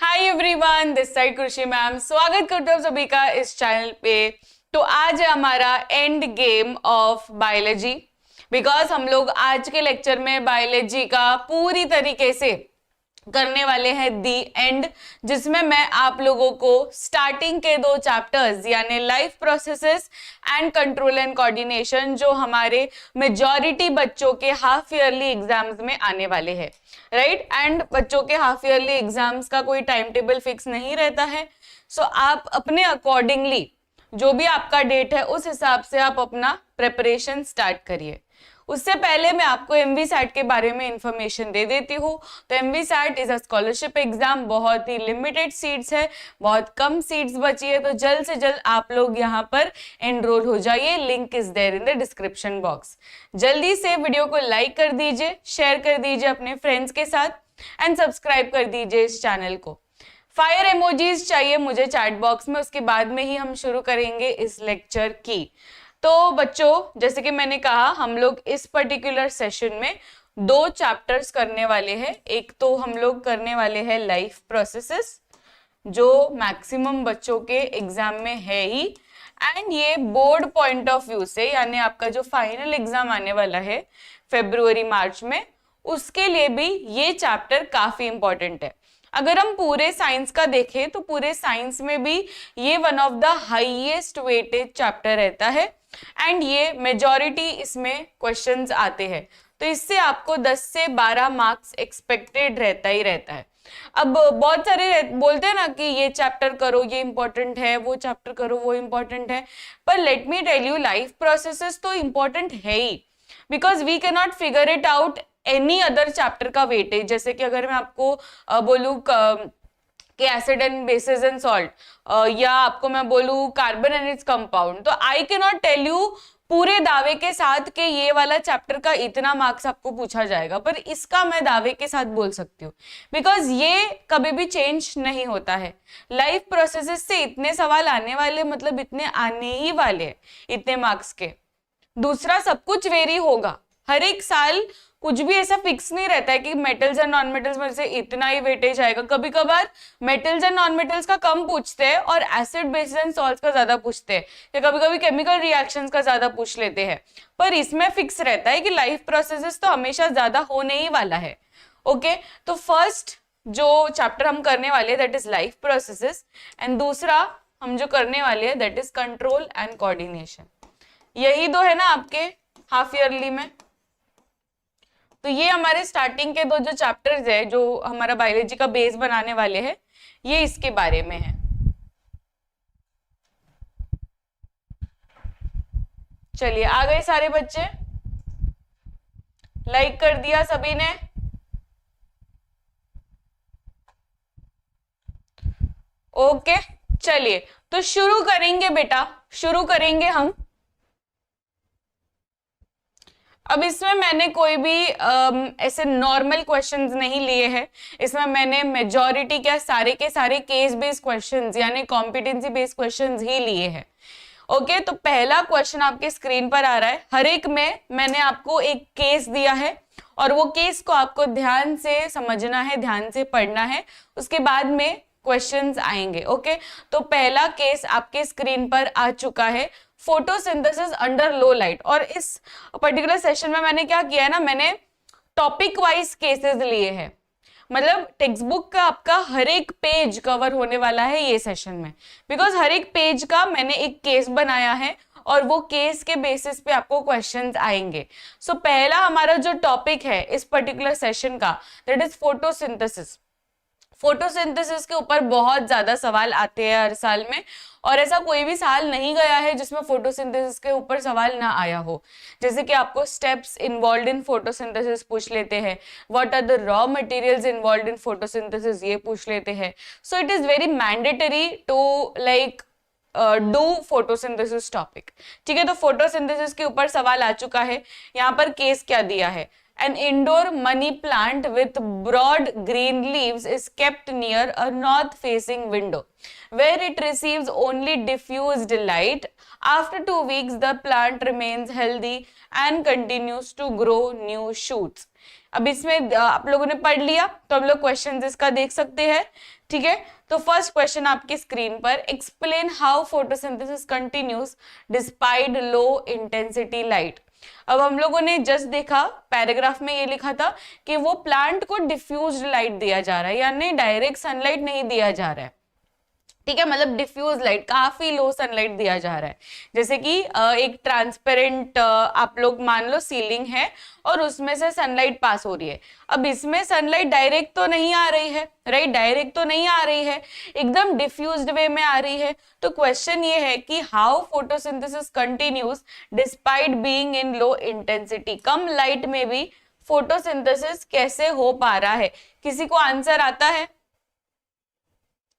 Hi everyone, this side Krishi ma'am. स्वागत करते हो सभी का इस चैनल पे। तो आज है हमारा end game of biology, because हम लोग आज के लेक्चर में बायोलॉजी का पूरी तरीके से करने वाले हैं दी एंड, जिसमें मैं आप लोगों को स्टार्टिंग के दो चैप्टर्स यानी life processes and control and coordination, जो हमारे मेजॉरिटी बच्चों के हाफ ईयरली एग्जाम्स में आने वाले हैं, राइट। एंड बच्चों के हाफ ईयरली एग्जाम्स का कोई टाइम टेबल फिक्स नहीं रहता है, सो आप अपने अकॉर्डिंगली जो भी आपका डेट है उस हिसाब से आप अपना प्रिपरेशन स्टार्ट करिए। उससे पहले मैं आपको MVSAT के बारे में इंफॉर्मेशन दे देती हूँ। तो MVSAT is a scholarship exam, बहुत ही लिमिटेड सीट्स है, बहुत कम सीट्स बची है, तो जल्द से जल्द आप लोग यहाँ पर एनरोल हो जाइए। Link is there in the description box. जल्दी से वीडियो को लाइक कर दीजिए, शेयर कर दीजिए अपने फ्रेंड्स के साथ एंड सब्सक्राइब कर दीजिए इस चैनल को। फायर इमोजीज चाहिए मुझे चैट बॉक्स में, उसके बाद में ही हम शुरू करेंगे इस लेक्चर की। तो बच्चों, जैसे कि मैंने कहा, हम लोग इस पर्टिकुलर सेशन में दो चैप्टर्स करने वाले हैं। एक तो हम लोग करने वाले हैं लाइफ प्रोसेसेस, जो मैक्सिमम बच्चों के एग्जाम में है ही, एंड ये बोर्ड पॉइंट ऑफ व्यू से यानी आपका जो फाइनल एग्जाम आने वाला है फरवरी मार्च में, उसके लिए भी ये चैप्टर काफी इंपॉर्टेंट है। अगर हम पूरे साइंस का देखें तो पूरे साइंस में भी ये one of the highest weightage chapter रहता है एंड ये मेजॉरिटी इसमें क्वेश्चंस आते हैं, तो इससे आपको 10 से 12 मार्क्स एक्सपेक्टेड रहता ही रहता है। अब बहुत सारे बोलते हैं ना कि ये चैप्टर करो ये इंपॉर्टेंट है, वो चैप्टर करो वो इंपॉर्टेंट है, पर let me tell you, life processes तो इंपॉर्टेंट है ही, because we can not figure it out any other chapter का वेटेज। जैसे कि अगर मैं आपको बोलूं कि acid and bases and salt, या आपको मैं बोलूं कार्बन एंड इट्स कंपाउंड, तो I can not tell you पूरे दावे के साथ कि ये वाला चैप्टर का इतना मार्क्स आपको पूछा जाएगा, पर इसका मैं दावे के साथ बोल सकती हूँ, बिकॉज ये कभी भी चेंज नहीं होता है। लाइफ प्रोसेसेस से इतने सवाल आने वाले, मतलब इतने आने ही वाले इतने मार्क्स के। दूसरा, सब कुछ वेरी होगा हर एक साल, कुछ भी ऐसा फिक्स नहीं रहता है कि मेटल्स एंड नॉन मेटल्स में से इतना ही वेटेज आएगा। कभी कभार मेटल्स एंड नॉन मेटल्स का कम पूछते हैं और एसिड बेसिस एंड सॉल्ट्स का ज्यादा पूछते हैं, या कभी कभी केमिकल रिएक्शंस का ज्यादा पूछ लेते हैं, पर इसमें फिक्स रहता है कि लाइफ प्रोसेसेस तो हमेशा ज्यादा होने ही वाला है। ओके, तो फर्स्ट जो चैप्टर हम करने वाले हैं that is life processes, and दूसरा हम जो करने वाले हैं that is control and coordination. यही दो है ना आपके हाफ ईयरली में। तो ये हमारे स्टार्टिंग के दो जो चैप्टर्स है जो हमारा बायोलॉजी का बेस बनाने वाले हैं, ये इसके बारे में है। चलिए, आ गए सारे बच्चे? लाइक कर दिया सभी ने? ओके, चलिए तो शुरू करेंगे बेटा, शुरू करेंगे हम। अब इसमें मैंने कोई भी ऐसे नॉर्मल क्वेश्चंस नहीं लिए हैं, इसमें मैंने मेजॉरिटी क्या सारे के सारे केस बेस्ड क्वेश्चंस यानी कॉम्पिटेंसी बेस्ड क्वेश्चंस ही लिए हैं। ओके, तो पहला क्वेश्चन आपके स्क्रीन पर आ रहा है। हर एक में मैंने आपको एक केस दिया है और वो केस को आपको ध्यान से समझना है, ध्यान से पढ़ना है, उसके बाद में क्वेश्चंस आएंगे। ओके, तो पहला केस आपके स्क्रीन पर आ चुका है, फोटोसिंथेसिस अंडर लो लाइट। और इस पर्टिकुलर सेशन में मैंने क्या किया है ना, मैंने टॉपिक वाइज केसेस लिए हैं, मतलब टेक्स्ट बुक का आपका हर एक पेज कवर होने वाला है ये सेशन में, बिकॉज हर एक पेज का मैंने एक केस बनाया है और वो केस के बेसिस पे आपको क्वेश्चंस आएंगे। सो पहला हमारा जो टॉपिक है इस पर्टिकुलर सेशन का दैट इज फोटोसिंथेसिस। फोटोसिंथेसिस के ऊपर बहुत ज्यादा सवाल आते हैं हर साल में, और ऐसा कोई भी साल नहीं गया है जिसमें फोटोसिंथेसिस के ऊपर सवाल ना आया हो। जैसे कि आपको स्टेप्स इन्वॉल्व इन फोटोसिंथेसिस पूछ लेते हैं, what are the raw materials involve in photosynthesis ये पूछ लेते हैं। So it is very mandatory to like do photosynthesis topic. ठीक है, तो फोटोसिंथेसिस के ऊपर सवाल आ चुका है। यहाँ पर केस क्या दिया है, an indoor money plant with broad green leaves is kept near a north facing window where it receives only diffused light. After 2 weeks the plant remains healthy and continues to grow new shoots. अब इसमें आप लोगों ने पढ़ लिया तो हम लोग क्वेश्चन इसका देख सकते हैं, ठीक है। तो फर्स्ट क्वेश्चन आपकी स्क्रीन पर, explain how photosynthesis continues despite low intensity light. अब हम लोगों ने जस्ट देखा पैराग्राफ में ये लिखा था कि वो प्लांट को डिफ्यूज्ड लाइट दिया जा रहा है, यानी डायरेक्ट सनलाइट नहीं दिया जा रहा है, ठीक है, मतलब डिफ्यूज लाइट, काफी लो सनलाइट दिया जा रहा है। जैसे कि एक ट्रांसपेरेंट आप लोग मान लो सीलिंग है और उसमें से सनलाइट पास हो रही है। अब इसमें सनलाइट डायरेक्ट तो नहीं आ रही है, राइट, डायरेक्ट तो नहीं आ रही है, एकदम डिफ्यूज्ड वे में आ रही है। तो क्वेश्चन ये है कि how photosynthesis continues despite being in low intensity, come light में भी फोटोसिंथेसिस कैसे हो पा रहा है। किसी को आंसर आता है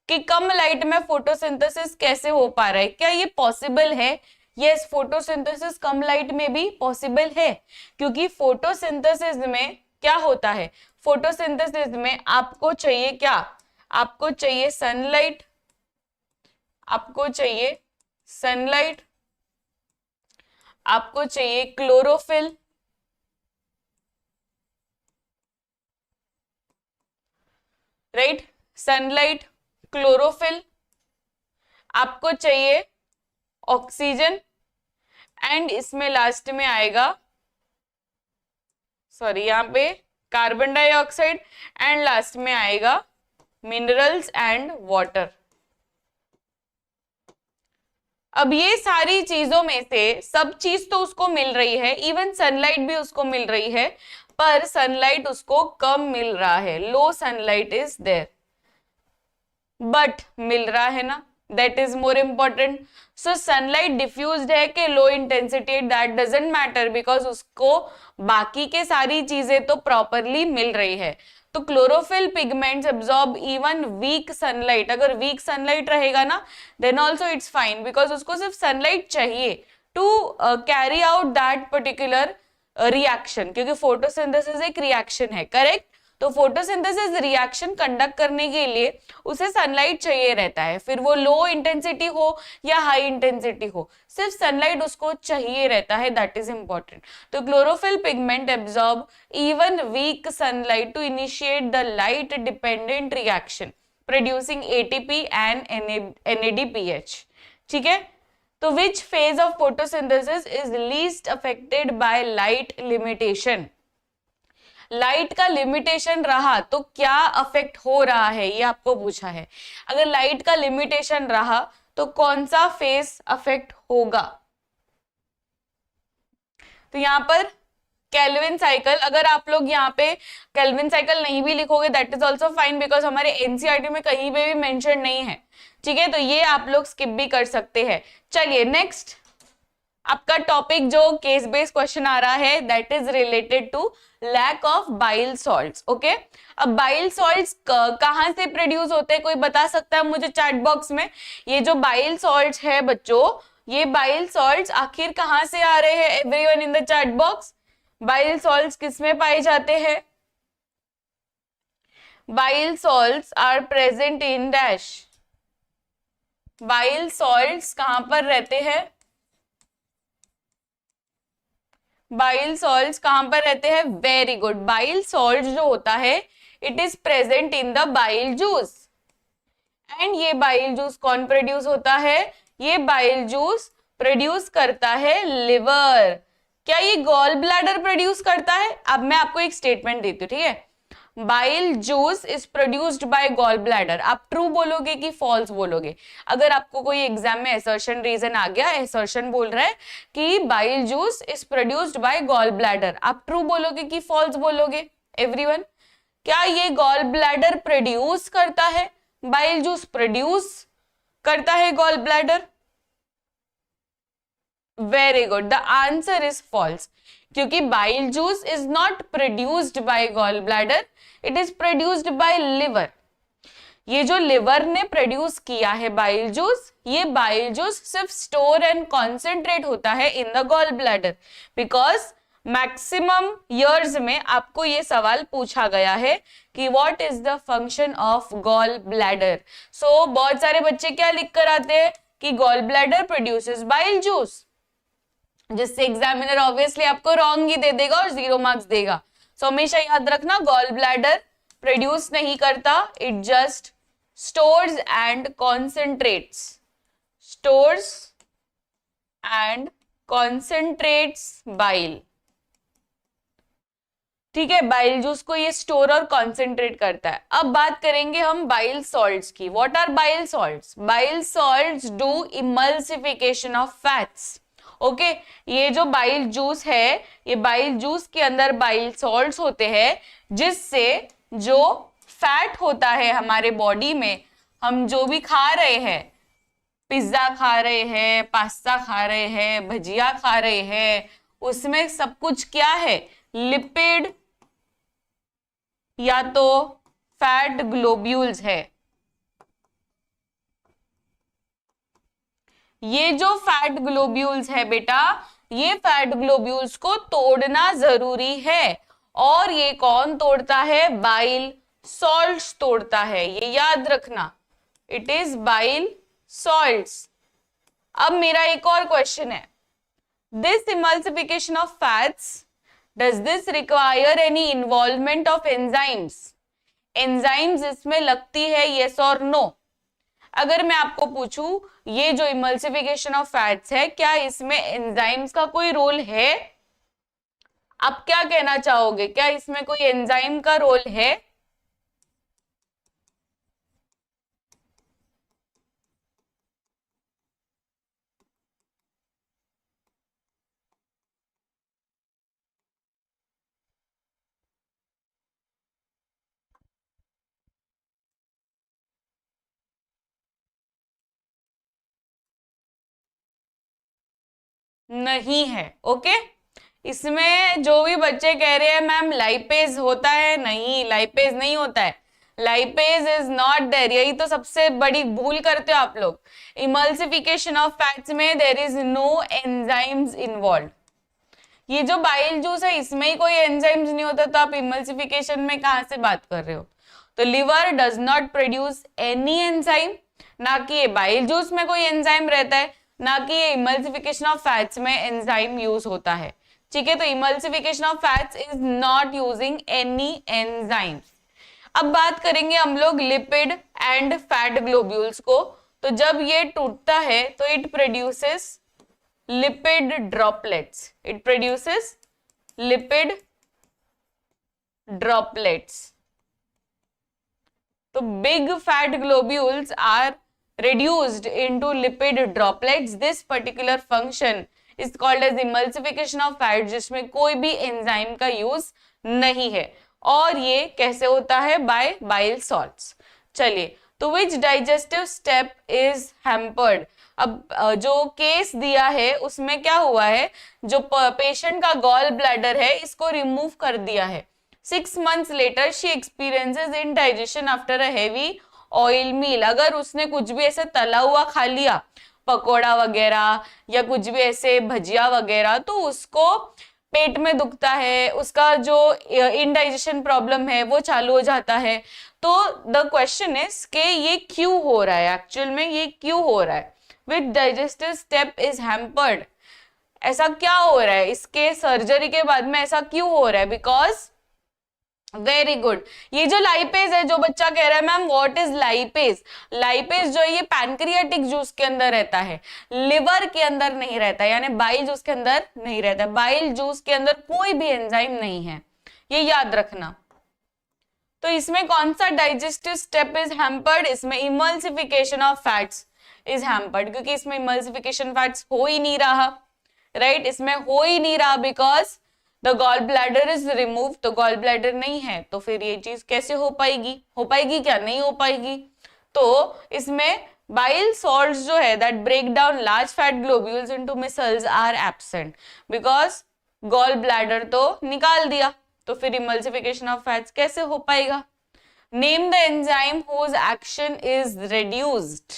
कि कम लाइट में फोटोसिंथेसिस कैसे हो पा रहा है, क्या ये पॉसिबल है? यस, फोटोसिंथेसिस कम लाइट में भी पॉसिबल है, क्योंकि फोटोसिंथेसिस में क्या होता है, फोटोसिंथेसिस में आपको चाहिए क्या, आपको चाहिए सनलाइट, आपको चाहिए सनलाइट, आपको चाहिए क्लोरोफिल, राइट, सनलाइट, क्लोरोफिल, आपको चाहिए ऑक्सीजन, एंड इसमें लास्ट में आएगा, सॉरी यहाँ पे कार्बन डाइऑक्साइड, एंड लास्ट में आएगा मिनरल्स एंड वाटर। अब ये सारी चीजों में से सब चीज तो उसको मिल रही है, इवन सनलाइट भी उसको मिल रही है, पर सनलाइट उसको कम मिल रहा है, लो सनलाइट इज देयर, बट मिल रहा है ना, that is more important. So sunlight diffused है कि low intensity, that doesn't matter, because उसको बाकी के सारी चीजें तो प्रॉपरली मिल रही है। तो chlorophyll pigments absorb even weak sunlight, अगर वीक सनलाइट रहेगा ना then also it's fine, because उसको सिर्फ सनलाइट चाहिए to carry out that particular reaction, क्योंकि फोटोसिंथेसिस एक रिएक्शन है, करेक्ट। तो फोटोसिंथेसिस रिएक्शन कंडक्ट करने के लिए उसे सनलाइट चाहिए रहता है, फिर वो लो इंटेंसिटी हो या हाई इंटेंसिटी हो, सिर्फ सनलाइट उसको चाहिए रहता है, दैट इज इंपॉर्टेंट। तो chlorophyll pigment absorb even weak sunlight to initiate the light dependent reaction producing ATP and NADPH, ठीक है। तो which phase of photosynthesis is least affected by light limitation, light का limitation रहा तो क्या affect हो रहा है, ये आपको पूछा है। अगर लाइट का लिमिटेशन रहा तो कौन सा फेज अफेक्ट होगा। तो यहां पर केल्विन साइकिल, अगर आप लोग यहाँ पे केल्विन साइकिल नहीं भी लिखोगे that is also fine, because हमारे एनसीईआरटी में कहीं पे भी मेंशन नहीं है, ठीक है, तो ये आप लोग स्किप भी कर सकते हैं। चलिए नेक्स्ट आपका टॉपिक जो केस बेस्ड क्वेश्चन आ रहा है that is related to lack of bile salts, okay. अब बाइल सॉल्ट्स कहां से प्रोड्यूस होते हैं, कोई बता सकता है मुझे चैट बॉक्स में। ये जो बाइल सॉल्ट्स है बच्चों, ये बाइल सॉल्ट्स आखिर कहां से आ रहे हैं, everyone in the chat box, bile salts किसमें पाए जाते हैं। Bile salts are present in dash, bile salts कहां पर रहते हैं, बाइल सॉल्ट्स कहां पर रहते हैं, वेरी गुड। बाइल सॉल्ट जो होता है it is present in the bile juice, and ये बाइल जूस कौन प्रोड्यूस होता है, ये बाइल जूस प्रोड्यूस करता है लिवर। क्या ये गॉल ब्लैडर प्रोड्यूस करता है? अब मैं आपको एक स्टेटमेंट देती हूँ, ठीक है, bile juice is produced by gall bladder, आप ट्रू बोलोगे कि फॉल्स बोलोगे। अगर आपको कोई एग्जाम में असर्शन रीजन आ गया, असर्शन बोल रहा है कि bile juice is produced by gall bladder, आप ट्रू बोलोगे कि फॉल्स बोलोगे एवरीवन। क्या ये गॉल ब्लैडर प्रोड्यूस करता है, बाइल जूस प्रोड्यूस करता है gall bladder? Very good, the answer is false, क्योंकि bile juice is not produced by gall bladder, it is produced by liver. ये जो लिवर ने प्रोड्यूस किया है बाइल जूस, ये बाइल जूस सिर्फ स्टोर एंड कॉन्सेंट्रेट होता है in the gall bladder, because maximum years में आपको ये सवाल पूछा गया है कि what is the function of gall bladder. So बहुत सारे बच्चे क्या लिख कर आते हैं कि gall bladder produces bile juice, जिससे एग्जामिनर ऑब्वियसली आपको रॉन्ग ही दे देगा और 0 मार्क्स देगा। सो हमेशा याद रखना गॉल ब्लैडर प्रोड्यूस नहीं करता, it just stores and concentrates, stores and concentrates bile. ठीक है, बाइल जूस को ये स्टोर और कॉन्सेंट्रेट करता है। अब बात करेंगे हम बाइल सॉल्ट्स की। What are bile salts? Bile salts do emulsification of fats. Okay, ये जो बाइल जूस है, ये बाइल जूस के अंदर बाइल सॉल्ट्स होते हैं, जिससे जो फैट होता है हमारे बॉडी में, हम जो भी खा रहे हैं, पिज्जा खा रहे हैं, पास्ता खा रहे हैं, भजिया खा रहे हैं, उसमें सब कुछ क्या है? लिपिड या तो फैट ग्लोब्यूल्स है। ये जो फैट ग्लोब्यूल्स है बेटा, ये फैट ग्लोब्यूल्स को तोड़ना जरूरी है, और ये कौन तोड़ता है? बाइल सॉल्ट्स तोड़ता है, ये याद रखना, इट इज बाइल सॉल्ट्स। अब मेरा एक और क्वेश्चन है, this emulsification of fats, does this require any involvement of enzymes? enzymes इसमें लगती है, yes or no? अगर मैं आपको पूछूं ये जो इमल्सिफिकेशन ऑफ फैट्स है, क्या इसमें एंजाइम्स का कोई रोल है? आप क्या कहना चाहोगे, क्या इसमें कोई एंजाइम का रोल है? नहीं है। ओके, इसमें जो भी बच्चे कह रहे हैं मैम लाइपेज होता है, नहीं, लाइपेज नहीं होता है, लाइपेज इज नॉट देयर। यही तो सबसे बड़ी भूल करते हो आप लोग। इमल्सिफिकेशन ऑफ फैट्स में there is no enzymes involve. ये जो बाइल जूस है इसमें ही कोई एंजाइम्स नहीं होता, तो आप इमल्सिफिकेशन में कहां से बात कर रहे हो? तो liver does not produce any enzyme, ना कि ये बाइल जूस में कोई एंजाइम रहता है, ना कि ये इमल्सिफिकेशन ऑफ फैट्स में एंजाइम यूज होता है। ठीक है, तो emulsification of fats is not using any enzymes. अब बात करेंगे हम लोग लिपिड एंड फैट ग्लोब्यूल्स को। तो जब ये टूटता है तो it produces lipid droplets, it produces lipid droplets. तो big fat globules are reduced into lipid droplets. This particular function is called as emulsification of fat, जिसमें कोई भी एंजाइम का यूज नहीं है, और ये कैसे होता है? By bile salts. चलिए, तो which digestive step is hampered? अब जो केस दिया है उसमें क्या हुआ है, जो पेशेंट का गॉल ब्लैडर है इसको रिमूव कर दिया है। 6 months later she experiences indigestion after a heavy oil meal। अगर उसने कुछ भी ऐसे तला हुआ खा लिया, पकोड़ा वगैरह या कुछ भी ऐसे भजिया वगैरह, तो उसको पेट में दुखता है, उसका जो इंडाइजेशन प्रॉब्लम है वो चालू हो जाता है। तो द क्वेश्चन इज कि ये क्यों हो रहा है, एक्चुअल में ये क्यों हो रहा है? विच डाइजेस्टिव स्टेप इज हैम्पर्ड? ऐसा क्या हो रहा है इसके सर्जरी के बाद में, ऐसा क्यों हो रहा है? बिकॉज वेरी गुड, ये जो लाइपेज है, जो बच्चा कह रहा है ma'am what is lipase, lipase जो है ये पैनक्रियाटिक जूस के अंदर रहता है, लिवर के अंदर नहीं रहता, यानी बाइल जूस के अंदर नहीं रहता। बाइल जूस के अंदर कोई भी एंजाइम नहीं है, ये याद रखना। तो इसमें कौन सा डाइजेस्टिव स्टेप इज हैम्पर्ड? इसमें emulsification of fats is hampered, क्योंकि इसमें इमल्सिफिकेशन फैट्स हो ही नहीं रहा, राइट? इसमें हो ही नहीं रहा because the gall bladder is remove. तो गॉल ब्लैडर नहीं है तो फिर ये चीज कैसे हो पाएगी? हो पाएगी क्या? नहीं हो पाएगी। तो इसमें बाइल सॉल्ट्स जो है that break down large fat globules into micelles are absent, because gall bladder तो निकाल दिया, तो फिर इमल्सिफिकेशन ऑफ फैट्स कैसे हो पाएगा? Name the enzyme whose action is reduced,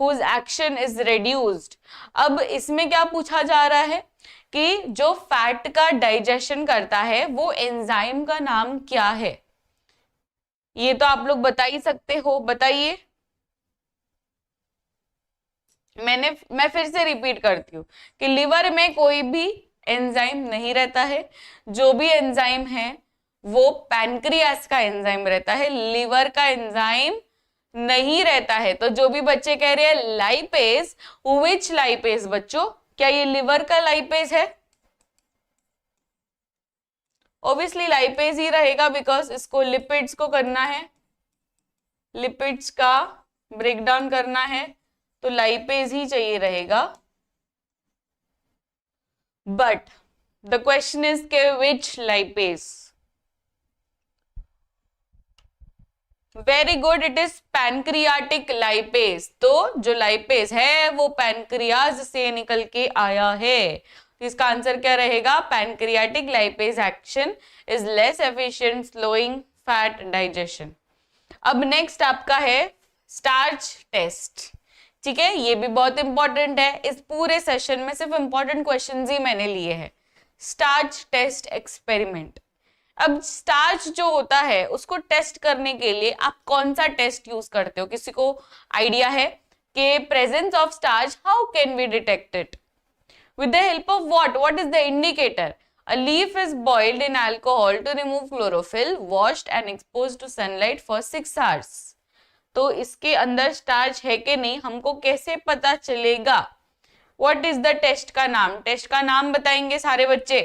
whose action is reduced. अब इसमें क्या पूछा जा रहा है कि जो फैट का डाइजेशन करता है वो एंजाइम का नाम क्या है? ये तो आप लोग बता ही सकते हो, बताइए। मैं फिर से रिपीट करती हूँ कि लिवर में कोई भी एंजाइम नहीं रहता है। जो भी एंजाइम है वो पैनक्रियास का एंजाइम रहता है, लिवर का एंजाइम नहीं रहता है। तो जो भी बच्चे कह रहे हैं लाइपेज, विच लाइपेज बच्चों, क्या ये लिवर का लाइपेज है? ऑब्वियसली लाइपेज ही रहेगा, बिकॉज इसको लिपिड्स को करना है, लिपिड्स का ब्रेकडाउन करना है, तो लाइपेज ही चाहिए रहेगा। बट द क्वेश्चन इज के which lipase? Very good, it is pancreatic lipase. तो जो लाइपेज है वो पैनक्रियाज से निकल के आया है, तो इसका आंसर क्या रहेगा? Pancreatic lipase action is less efficient, slowing fat digestion. अब नेक्स्ट आपका है स्टार्च टेस्ट। ठीक है, ये भी बहुत इंपॉर्टेंट है। इस पूरे सेशन में सिर्फ इंपॉर्टेंट क्वेश्चंस ही मैंने लिए हैं। Starch test experiment. अब स्टार्च जो होता है उसको टेस्ट करने के लिए आप कौन सा टेस्ट यूज करते हो? किसी को आइडिया है कि presence of starch, how can we detect it? With the help of what? What is the indicator? A leaf is boiled in alcohol to remove chlorophyll, washed and exposed to sunlight for 6 hours. तो इसके अंदर starch है कि नहीं हमको कैसे पता चलेगा? What is the टेस्ट का नाम? टेस्ट का नाम बताएंगे सारे बच्चे?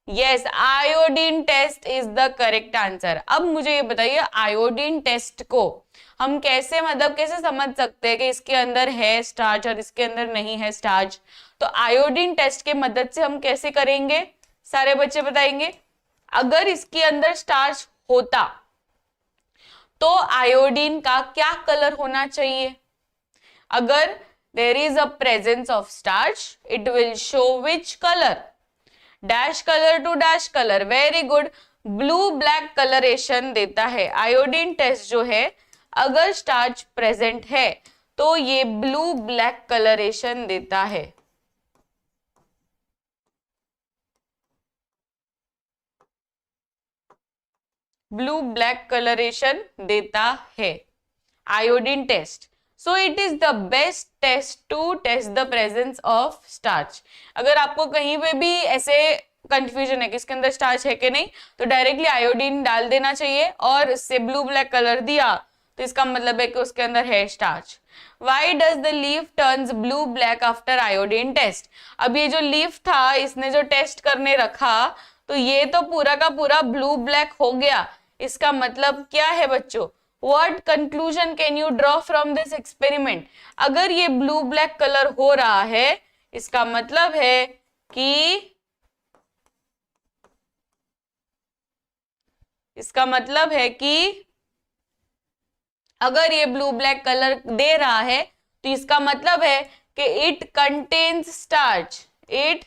Yes, iodine test is the correct answer. अब मुझे ये बताइए, आयोडीन टेस्ट को हम कैसे कैसे समझ सकते हैं कि इसके अंदर है स्टार्च और इसके अंदर नहीं है स्टार्च? तो आयोडीन टेस्ट के मदद से हम कैसे करेंगे? सारे बच्चे बताएंगे। अगर इसके अंदर स्टार्च होता तो आयोडीन का क्या कलर होना चाहिए? अगर there is a presence of starch, it will show which colour? Dash colour to dash colour. Very good, blue black coloration देता है। आयोडीन टेस्ट जो है, अगर स्टार्च प्रेजेंट है तो ये ब्लू ब्लैक कलरेशन देता है। ब्लू ब्लैक कलरेशन देता है iodine test. So it is the best test to test the presence of starch. अगर आपको कहीं पे भी ऐसे कंफ्यूजन है कि इसके अंदर स्टार्च है कि नहीं, तो डायरेक्टली आयोडीन डाल देना चाहिए और इससे ब्लू ब्लैक कलर दिया तो इसका मतलब है कि उसके अंदर है starch. Why does the leaf turns blue black after iodine test? अब ये जो लीफ था इसने जो टेस्ट करने रखा तो ये तो पूरा का पूरा ब्लू ब्लैक हो गया। इसका मतलब क्या है बच्चों? What conclusion can you draw from this experiment? अगर ये ब्लू ब्लैक कलर हो रहा है इसका मतलब है कि अगर ये ब्लू ब्लैक कलर दे रहा है तो इसका मतलब है कि it contains starch, it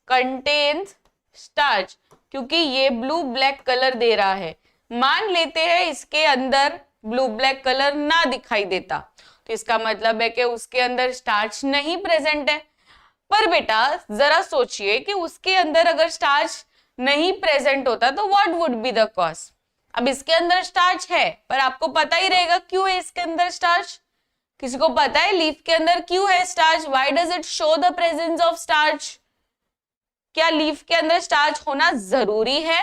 contains starch, क्योंकि ये ब्लू ब्लैक कलर दे रहा है। मान लेते हैं इसके अंदर ब्लू ब्लैक कलर ना दिखाई देता तो इसका मतलब है कि उसके अंदर स्टार्च नहीं प्रेजेंट है। पर बेटा जरा सोचिए कि उसके अंदर अगर स्टार्च नहीं प्रेजेंट होता तो what would be the cause? अब इसके अंदर स्टार्च है पर आपको पता ही रहेगा क्यों है इसके अंदर स्टार्च। किसी को पता है लीफ के अंदर क्यों है starch? Why does it show the presence of starch? क्या लीफ के अंदर स्टार्च होना जरूरी है?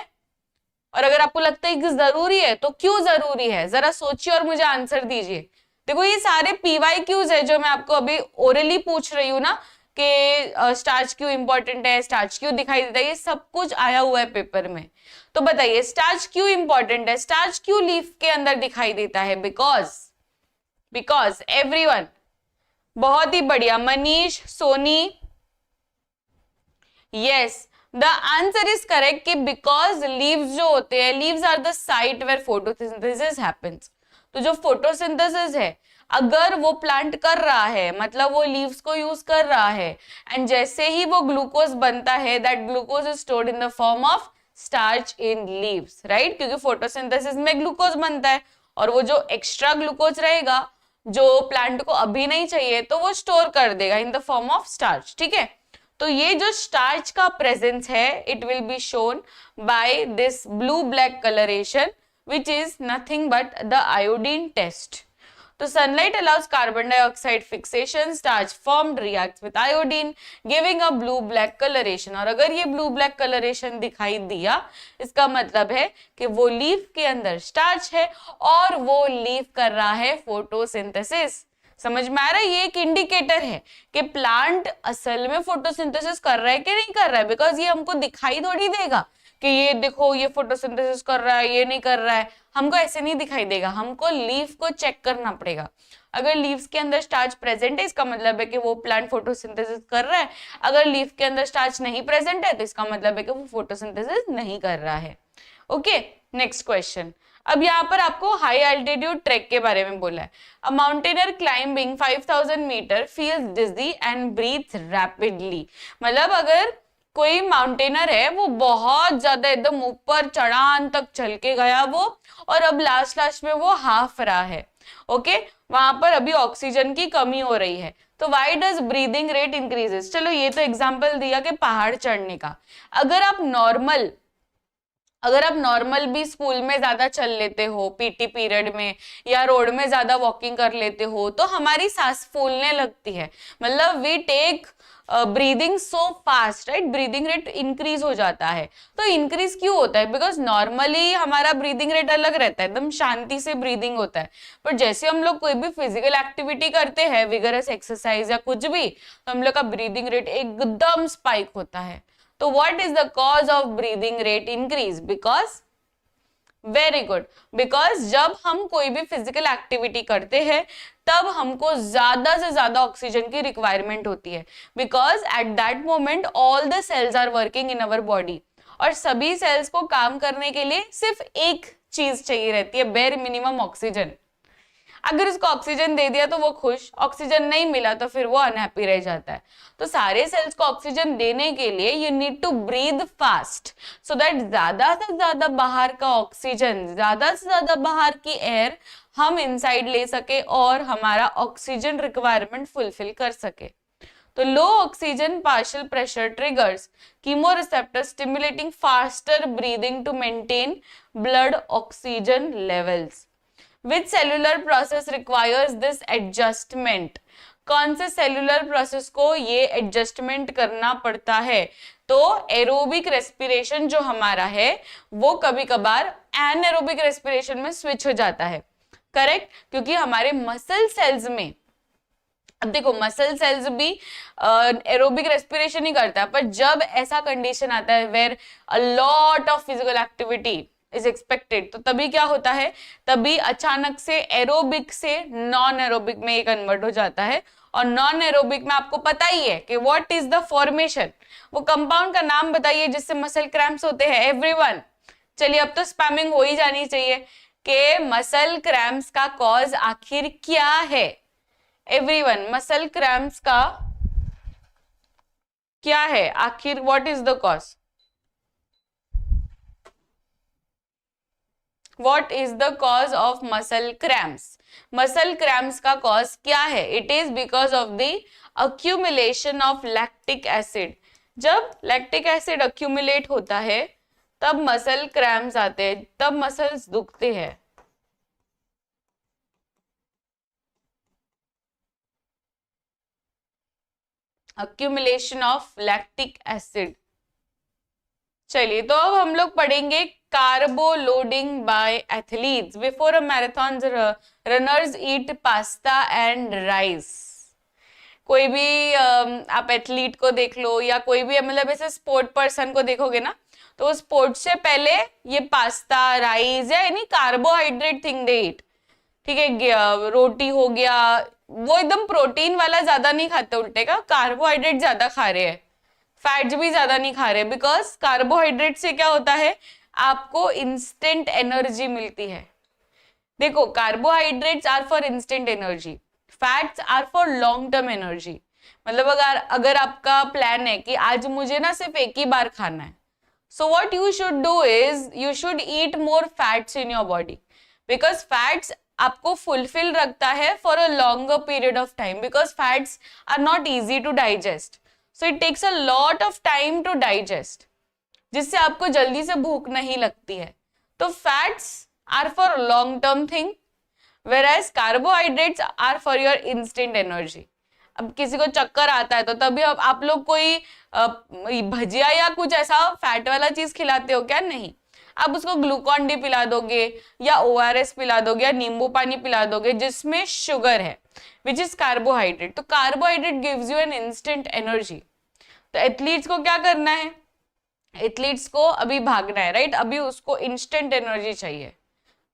और अगर आपको लगता है कि जरूरी है तो क्यों जरूरी है? जरा सोचिए और मुझे आंसर दीजिए। देखो ये सारे PYQs है जो मैं आपको अभी ओरली पूछ रही हूँ ना कि स्टार्च क्यों इंपॉर्टेंट है, स्टार्च क्यों दिखाई देता है, ये सब कुछ आया हुआ है पेपर में। तो बताइए स्टार्च क्यों इंपॉर्टेंट है, स्टार्च क्यों लीफ के अंदर दिखाई देता है? बिकॉज एवरीवन, बहुत ही बढ़िया Manish, Soni, yes the answer is correct कि बिकॉज लीव्स जो होते हैं, leaves are the site where photosynthesis happens. तो जो फोटोसिंथेसिस है अगर वो प्लांट कर रहा है मतलब वो लीव्स को यूज कर रहा है एंड जैसे ही वो ग्लूकोज बनता है that glucose is stored in the form of starch in leaves, right? क्योंकि फोटोसिंथेसिस में ग्लूकोज बनता है और वो जो एक्स्ट्रा ग्लूकोज रहेगा जो प्लांट को अभी नहीं चाहिए तो वो स्टोर कर देगा in the form of starch. ठीक है, तो ये जो स्टार्च का प्रेजेंस है it will be shown by this blue black coloration which is nothing but the iodine test. तो sunlight allows carbon dioxide fixation, starch formed reacts with iodine giving a blue black coloration. और अगर ये blue black colouration दिखाई दिया, इसका मतलब है कि वो लीफ के अंदर स्टार्च है और वो लीफ कर रहा है फोटोसिंथेसिस। समझ में आ रहा है? ये एक इंडिकेटर है कि प्लांट असल में फोटोसिंथेसिस कर रहा है कि नहीं कर रहा है, बिकॉज ये हमको दिखाई थोड़ी देगा कि ये देखो ये फोटोसिंथेसिस कर रहा है, ये नहीं कर रहा है, हमको ऐसे नहीं दिखाई देगा। हमको लीफ को चेक करना पड़ेगा। अगर लीव्स के अंदर स्टार्च प्रेजेंट है, इसका मतलब है कि वो प्लांट फोटोसिंथेसिस कर रहा है। अगर लीफ के अंदर स्टार्च नहीं प्रेजेंट है, तो इसका मतलब है कि वो फोटोसिंथेसिस नहीं कर रहा है। Okay, next question. अब यहाँ पर आपको हाई एल्टीट्यूड ट्रैक के बारे में बोला है। A mountaineer climbing 5000 metre feels dizzy and breathes rapidly. मतलब अगर कोई माउंटेनर है, वो बहुत ज्यादा एकदम ऊपर चढ़ान तक चल के गया वो, और अब लास्ट में वो हाफ रहा है। ओके, वहां पर अभी ऑक्सीजन की कमी हो रही है, तो why does breathing rate increases. चलो ये तो एग्जांपल दिया कि पहाड़ चढ़ने का। अगर आप नॉर्मल भी स्कूल में ज्यादा चल लेते हो पीटी पीरियड में, या रोड में ज्यादा वॉकिंग कर लेते हो, तो हमारी सांस फूलने लगती है। मतलब we take breathing so fast, right, breathing rate increase हो जाता है। तो इंक्रीज क्यों होता है? बिकॉज नॉर्मली हमारा ब्रीदिंग रेट अलग रहता है, एकदम शांति से ब्रीदिंग होता है। पर जैसे हम लोग कोई भी फिजिकल एक्टिविटी करते हैं, विगरस एक्सरसाइज या कुछ भी, तो हम लोग का ब्रीदिंग रेट एकदम स्पाइक होता है। तो what is the cause of breathing rate increase? Because very good, because जब हम कोई भी फिजिकल एक्टिविटी करते हैं तब हमको ज्यादा से ज्यादा ऑक्सीजन की रिक्वायरमेंट होती है, because at that moment all the cells are working in our body, और सभी सेल्स को काम करने के लिए सिर्फ एक चीज चाहिए रहती है, बेयर मिनिमम ऑक्सीजन। अगर उसको ऑक्सीजन दे दिया तो वो खुश, ऑक्सीजन नहीं मिला तो फिर वो अनहैप्पी रह जाता है। तो सारे सेल्स को ऑक्सीजन देने के लिए you need to breathe fast, so that ज्यादा से ज्यादा बाहर का ऑक्सीजन, ज्यादा से ज्यादा बाहर की एयर हम इनसाइड ले सके और हमारा ऑक्सीजन रिक्वायरमेंट फुलफिल कर सके। तो low oxygen partial pressure triggers chemoreceptor stimulating faster breathing to maintain blood oxygen levels. Which cellular process requires this adjustment? कौन से सेलुलर प्रोसेस को ये एडजस्टमेंट करना पड़ता है? तो एरोबिक रेस्पिरेशन जो हमारा है वो कभी कभार एनएरोबिक रेस्पिरेशन में स्विच हो जाता है, करेक्ट, क्योंकि हमारे मसल सेल्स में, अब देखो मसल सेल्स भी एरोबिक रेस्पिरेशन ही करता है, पर जब ऐसा कंडीशन आता है where a lot of physical activity is expected, तो तभी क्या होता है, तभी अचानक से एरोबिक से नॉन एरोबिक में ये कन्वर्ट हो जाता है। और नॉन एरोबिक में आपको पता ही है कि व्हाट इज द फॉर्मेशन, वो कंपाउंड का नाम बताइए जिससे मसल क्रैम्प्स होते हैं एवरीवन। चलिए अब तो स्पैमिंग हो ही जानी चाहिए कि मसल क्रैम्प्स का कॉज आखिर क्या है। एवरीवन, मसल क्रैम्प्स का क्या है आखिर, what is the cause? What is the cause of muscle cramps? Muscle cramps का cause क्या है? It is because of the accumulation of lactic acid. जब lactic acid accumulate होता है तब muscle cramps आते हैं, तब muscles दुखते हैं। Accumulation of lactic acid। चलिए तो अब हम लोग पढ़ेंगे carbo loading by athletes. Before a marathon runners eat pasta and rice. कोई भी आप एथलीट को देख लो या कोई भी मतलब ऐसे स्पोर्ट पर्सन को देखोगे ना, तो स्पोर्ट से पहले ये पास्ता, राइस या एनी कार्बोहाइड्रेट थिंग दे ईट, ठीक है, रोटी हो गया, वो एकदम प्रोटीन वाला ज्यादा नहीं खाते, उल्टे का कार्बोहाइड्रेट ज्यादा खा रहे हैं, फैट्स भी ज्यादा नहीं खा रहे, बिकॉज कार्बोहाइड्रेट से क्या होता है, आपको इंस्टेंट एनर्जी मिलती है। देखो carbohydrates are for instant energy, fats are for long term energy. मतलब अगर आपका प्लान है कि आज मुझे ना सिर्फ एक ही बार खाना है, so what you should do is you should eat more fats in your body, because fats आपको फुलफिल रखता है for a longer period of time, because fats are not easy to digest, so it takes a lot of time to digest, जिससे आपको जल्दी से भूख नहीं लगती है। तो fats are for long term thing, whereas carbohydrates are for your instant energy. अब किसी को चक्कर आता है तो तभी अब आप लोग कोई भजिया या कुछ ऐसा फैट वाला चीज खिलाते हो क्या? नहीं, आप उसको ग्लूकॉन डी पिला दोगे या ओआरएस पिला दोगे या नींबू पानी पिला दोगे जिसमें शुगर है, विच इज कार्बोहाइड्रेट। तो carbohydrate gives you an instant energy. तो एथलीट्स को क्या करना है? एथलीट्स को अभी भागना है, राइट? अभी उसको इंस्टेंट एनर्जी चाहिए।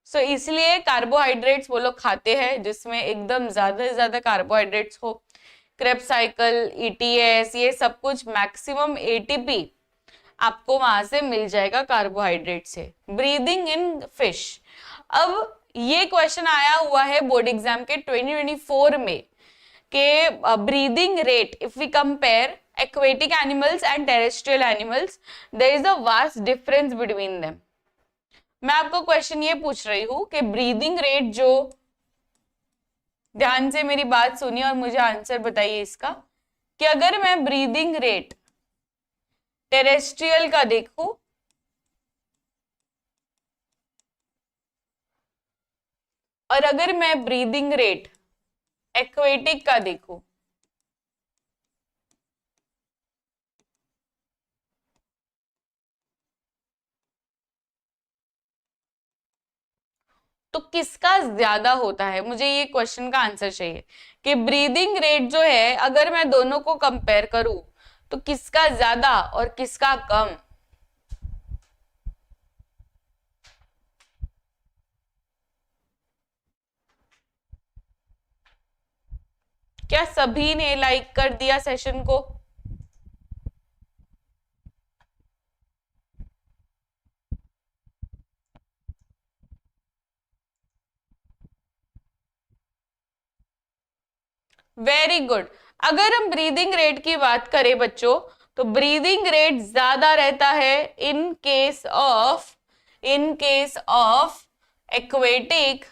सो इसलिए कार्बोहाइड्रेट्स वो लोग खाते हैं जिसमें एकदम ज्यादा से ज्यादा कार्बोहाइड्रेट्स हो। क्रेब्स साइकिल, ईटीएस, ये सब कुछ मैक्सिमम एटीपी आपको वहां से मिल जाएगा कार्बोहाइड्रेट से। ब्रीदिंग इन फिश, अब ये क्वेश्चन आया हुआ है बोर्ड एग्जाम के 2024 में कि breathing rate, if we compare aquatic animals and terrestrial animals, there is a vast difference between them। मैं आपको क्वेश्चन ये पूछ रही हूं कि ब्रीदिंग रेट जो, ध्यान से मेरी बात सुनिए और मुझे आंसर बताइए इसका, कि अगर मैं ब्रीदिंग रेट टेरेस्ट्रियल का देखूं और अगर मैं ब्रीदिंग रेट एक्वेटिक का देखूं, तो किसका ज्यादा होता है? मुझे ये क्वेश्चन का आंसर चाहिए कि ब्रीदिंग रेट जो है अगर मैं दोनों को कंपेयर करूं तो किसका ज्यादा और किसका कम? क्या सभी ने लाइक कर दिया सेशन को? Very good. अगर हम ब्रीदिंग रेट की बात करें बच्चों, तो ब्रीदिंग रेट ज्यादा रहता है in case of aquatic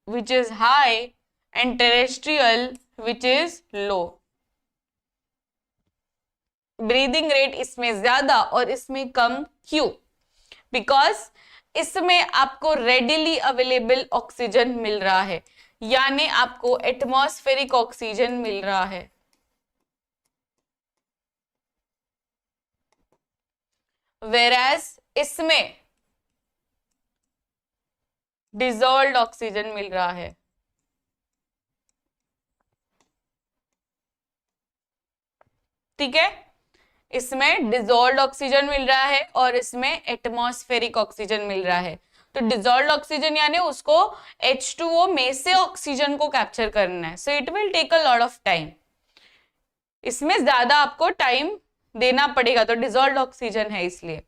which is high and terrestrial which is low। Breathing rate इसमें ज्यादा और इसमें कम, क्यों? बिकॉज इसमें आपको रेडिली अवेलेबल ऑक्सीजन मिल रहा है, यानी आपको एटमॉस्फेरिक ऑक्सीजन मिल रहा है। वेराज इसमें डिजॉल्व्ड ऑक्सीजन मिल रहा है। ठीक है, इसमें डिजॉल्व्ड ऑक्सीजन मिल रहा है और इसमें एटमॉस्फेरिक ऑक्सीजन मिल रहा है। तो डिजॉल्व्ड ऑक्सीजन यानी उसको H2O में से ऑक्सीजन को कैप्चर करना है, so it will take a lot of time. इसमें ज्यादा आपको टाइम देना पड़ेगा, तो डिजॉल्व्ड ऑक्सीजन है इसलिए।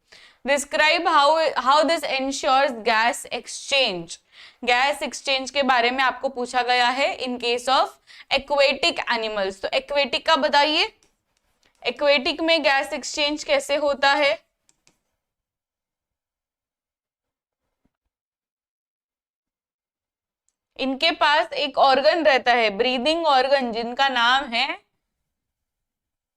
Describe how this ensures gas exchange. Gas exchange के बारे में आपको पूछा गया है in case of aquatic animals. तो एक्वेटिक का बताइए, एक्वेटिक में गैस एक्सचेंज कैसे होता है? इनके पास एक ऑर्गन रहता है, ब्रीदिंग ऑर्गन, जिनका नाम है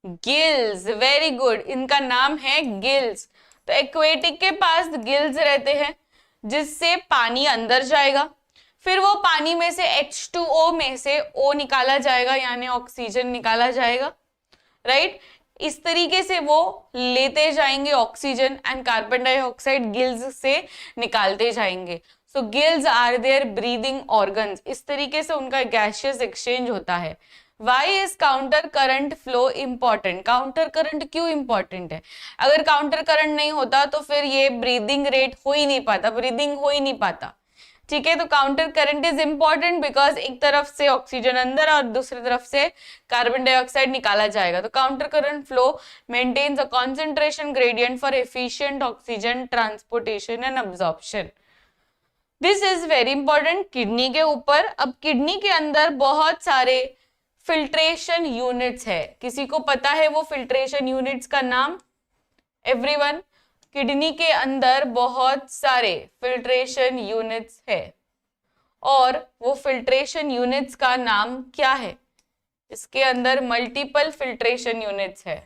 गिल्स। वेरी गुड, इनका नाम है गिल्स। तो एक्वेटिक के पास गिल्स रहते हैं जिससे पानी अंदर जाएगा, फिर वो पानी में से H2O में से O निकाला जाएगा, यानी ऑक्सीजन निकाला जाएगा, राइट? इस तरीके से वो लेते जाएंगे oxygen and carbon dioxide gills से निकालते जाएंगे। So gills are their breathing organs. इस तरीके से उनका गैसियस एक्सचेंज होता है। Why is counter current flow important? Counter current क्यों इंपॉर्टेंट है? अगर काउंटर करंट नहीं होता तो फिर ये ब्रीदिंग रेट हो ही नहीं पाता, ब्रीदिंग हो ही नहीं पाता। ठीक है, तो counter current is important because एक तरफ से ऑक्सीजन अंदर और दूसरी तरफ से कार्बन डाइऑक्साइड निकाला जाएगा। तो counter current flow maintains a concentration gradient for efficient oxygen transportation and absorption. This is very important kidney के ऊपर। अब किडनी के अंदर बहुत सारे फिल्ट्रेशन यूनिट्स है। किसी को पता है वो फिल्ट्रेशन यूनिट्स का नाम? एवरीवन, किडनी के अंदर बहुत सारे फिल्ट्रेशन यूनिट्स है और वो फिल्ट्रेशन यूनिट्स का नाम क्या है? इसके अंदर मल्टीपल फिल्ट्रेशन यूनिट्स है।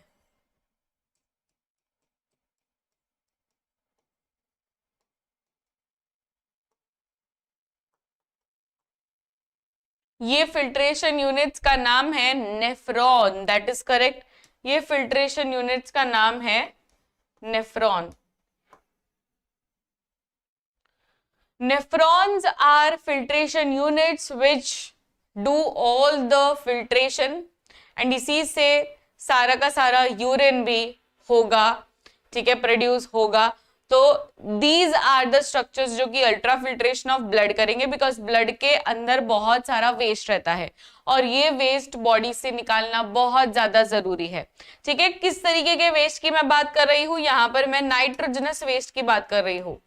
ये फिल्ट्रेशन यूनिट्स का नाम है नेफ्रॉन, दैट इज करेक्ट। ये फिल्ट्रेशन यूनिट्स का नाम है nephron. Nephrons are filtration units which do all the filtration and इसी से सारा का सारा यूरिन भी होगा, ठीक है, प्रोड्यूस होगा। तो these are the structures जो कि अल्ट्रा फिल्ट्रेशन ऑफ ब्लड करेंगे, बिकॉज ब्लड के अंदर बहुत सारा वेस्ट रहता है और ये वेस्ट बॉडी से निकालना बहुत ज्यादा जरूरी है, ठीक है। किस तरीके के वेस्ट की मैं बात कर रही हूँ, यहाँ पर मैं नाइट्रोजनस वेस्ट की बात कर रही हूँ।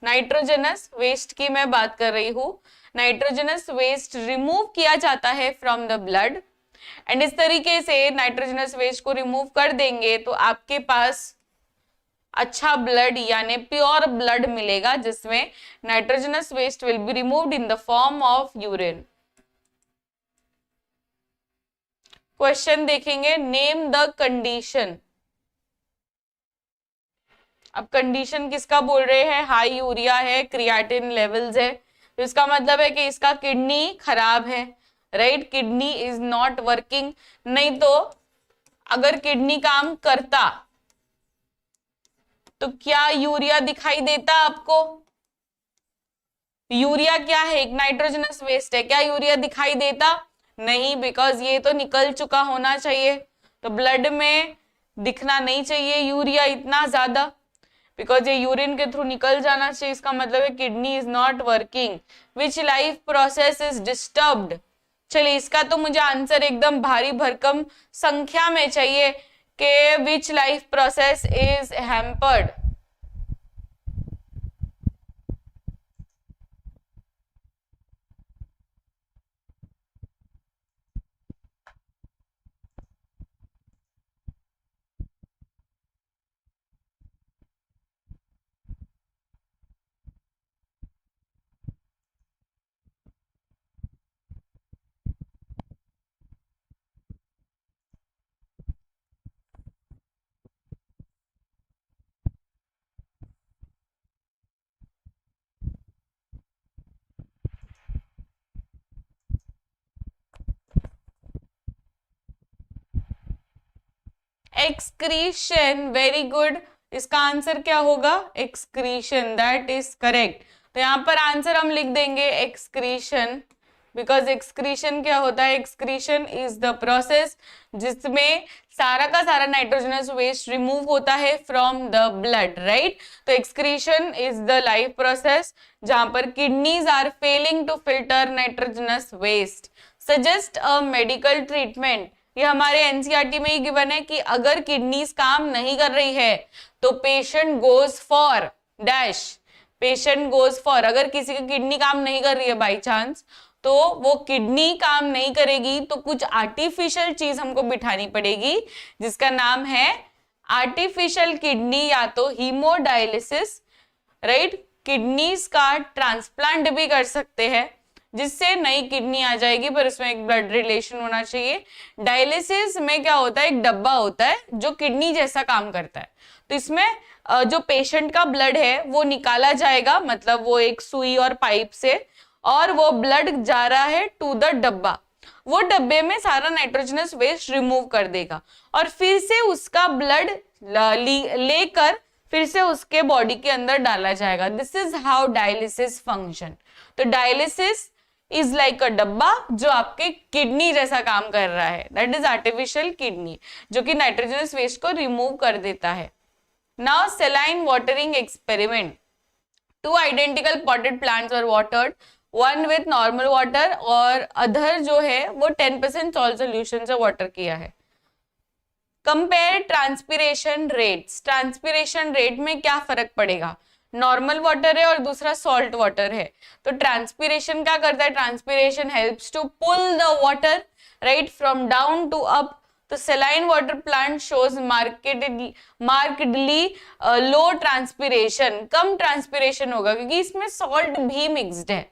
नाइट्रोजनस वेस्ट की मैं बात कर रही हूँ। नाइट्रोजनस वेस्ट रिमूव किया जाता है फ्रॉम द ब्लड एंड इस तरीके से नाइट्रोजनस वेस्ट को रिमूव कर देंगे तो आपके पास अच्छा ब्लड यानी प्योर ब्लड मिलेगा, जिसमें nitrogenous waste will be removed in the form of urine. Question देखेंगे, नेम द कंडीशन। अब कंडीशन किसका बोल रहे हैं, हाई यूरिया है, क्रिएटिन लेवल्स है, तो इसका मतलब है कि इसका किडनी खराब है, right, kidney is not working. नहीं तो अगर किडनी काम करता तो क्या यूरिया दिखाई देता आपको? यूरिया क्या है, एक नाइट्रोजनस वेस्ट है, क्या यूरिया दिखाई देता? नहीं, बिकॉज ये तो निकल चुका होना चाहिए, तो ब्लड में दिखना नहीं चाहिए यूरिया इतना ज्यादा, बिकॉज ये यूरिन के थ्रू निकल जाना चाहिए। इसका मतलब है kidney is not working, which life process is disturbed. चलिए, इसका तो मुझे आंसर एकदम भारी भरकम संख्या में चाहिए कि विच life process is hampered. Excretion, very good. इसका आंसर क्या होगा, एक्सक्रीशन, दैट इज करेक्ट। तो यहाँ पर आंसर हम लिख देंगे एक्सक्रीशन, बिकॉज एक्सक्रीशन क्या होता है, एक्सक्रीशन इज द प्रोसेस जिसमें सारा का सारा नाइट्रोजनस वेस्ट रिमूव होता है फ्रॉम द ब्लड, राइट। तो excretion is the life process जहां पर kidneys are failing to filter nitrogenous waste. Suggest a medical treatment, ये हमारे एनसीईआरटी में ही गिवन है कि अगर किडनीज काम नहीं कर रही है तो patient goes for dash, patient goes for, अगर किसी की किडनी काम नहीं कर रही है बाई चांस, तो वो किडनी काम नहीं करेगी तो कुछ आर्टिफिशियल चीज हमको बिठानी पड़ेगी जिसका नाम है आर्टिफिशियल किडनी या तो हीमोडायलिसिस, राइट। किडनीज का ट्रांसप्लांट भी कर सकते हैं जिससे नई किडनी आ जाएगी, पर उसमें एक ब्लड रिलेशन होना चाहिए। डायलिसिस में क्या होता है, एक डब्बा होता है जो किडनी जैसा काम करता है, तो इसमें जो पेशेंट का ब्लड है वो निकाला जाएगा, मतलब वो एक सुई और पाइप से, और वो ब्लड जा रहा है टू द डब्बा, वो डब्बे में सारा नाइट्रोजनस वेस्ट रिमूव कर देगा और फिर से उसका ब्लड लेकर फिर से उसके बॉडी के अंदर डाला जाएगा। This is how dialysis function. तो डायलिसिस इज लाइक अ डब्बा जो आपके किडनी जैसा काम कर रहा है, दैट इज आर्टिफिशियल किडनी, जो कि नाइट्रोजनस वेस्ट को रिमूव कर देता है। Now सेलाइन watering experiment, 2 identical potted plants were watered, one with normal water और अदर जो है वो 10% सॉल्ट सोल्यूशन से वाटर किया है। Compare transpiration rates, transpiration rate में क्या फर्क पड़ेगा, नॉर्मल वाटर है और दूसरा सॉल्ट वाटर है, तो ट्रांसपिरेशन क्या करता है, transpiration helps to pull the water right from down to up. तो saline water plant shows markedly low transpiration, कम ट्रांसपिरेशन होगा क्योंकि इसमें सॉल्ट भी मिक्स्ड है।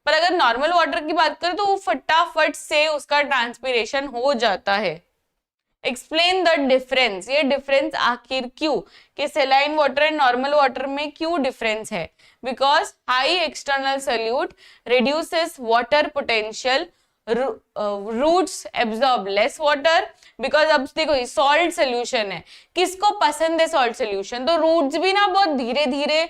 पर अगर नॉर्मल वाटर की बात करें तो वो फटाफट से उसका ट्रांसपिरेशन हो जाता है। एक्सप्लेन द डिफरेंस, ये डिफरेंस आखिर क्यों, कि saline water and normal water में क्यों डिफरेंस है, because high external solute reduces water potential, roots absorb less water, because अब देखो सॉल्ट सोल्यूशन है, किसको पसंद है सॉल्ट सोल्यूशन, तो रूट्स भी ना बहुत धीरे धीरे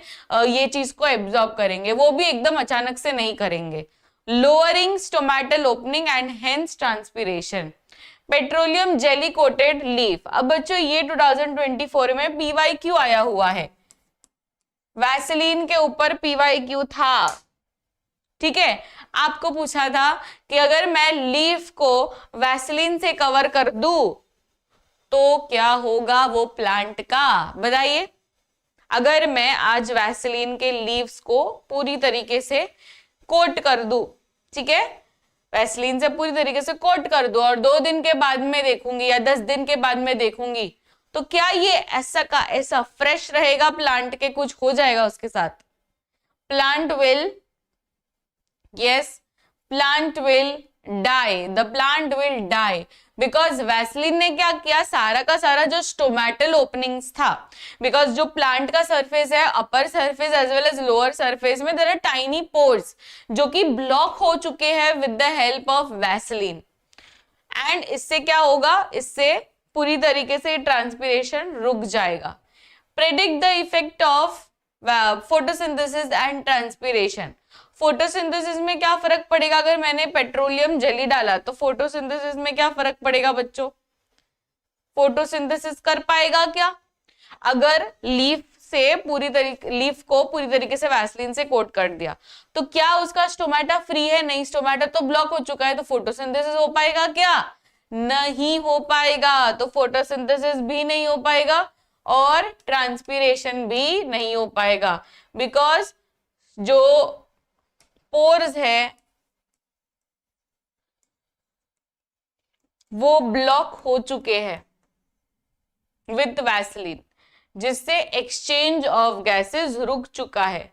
ये चीज को एब्जॉर्ब करेंगे, वो भी एकदम अचानक से नहीं करेंगे। Lowering stomatal opening and hence transpiration. Petroleum jelly coated leaf. अब बच्चों ये 2024 में PYQ आया हुआ है, वैसलीन के ऊपर PYQ था, ठीक है। आपको पूछा था कि अगर मैं लीफ को वैसलीन से कवर कर दूं तो क्या होगा वो प्लांट का, बताइए। अगर मैं आज वैसलीन के लीव्स को पूरी तरीके से कोट कर दूं, ठीक है, वैसलीन से पूरी तरीके से कोट कर दूं और 2 दिन के बाद में देखूंगी या 10 दिन के बाद में देखूंगी, तो क्या ये ऐसा का ऐसा फ्रेश रहेगा, प्लांट के कुछ हो जाएगा उसके साथ? Plant will, yes, plant will die, the plant will die because Vaseline ने क्या किया, सारा का सारा जो स्टोमेटल ओपनिंग्स था, बिकॉज जो प्लांट का सरफेस है, upper surface as well as lower surface में देयर आर टाइनी पोर्स जो कि ब्लॉक हो चुके हैं with the help of Vaseline, and इससे क्या होगा, इससे पूरी तरीके से ट्रांसपिरेशन रुक जाएगा। Predict the effect of photosynthesis and transpiration. Photosynthesis में क्या फर्क पड़ेगा, अगर मैंने पेट्रोलियम जेली डाला तो फोटोसिंथेसिस में क्या फर्क पड़ेगा बच्चों? फोटोसिंथेसिस कर पाएगा क्या? अगर लीफ को पूरी तरीके से वैसलीन से कोट कर दिया तो क्या उसका स्टोमेटा फ्री है? नहीं, स्टोमेटा तो ब्लॉक हो चुका है, तो फोटोसिंथेसिस हो पाएगा क्या? नहीं हो पाएगा, तो फोटोसिंथेसिस भी नहीं हो पाएगा और ट्रांसपिरेशन भी नहीं हो पाएगा, बिकॉज जो पोर्स है वो ब्लॉक हो चुके हैं विथ वैसलीन, जिससे एक्सचेंज ऑफ गैसेस रुक चुका है।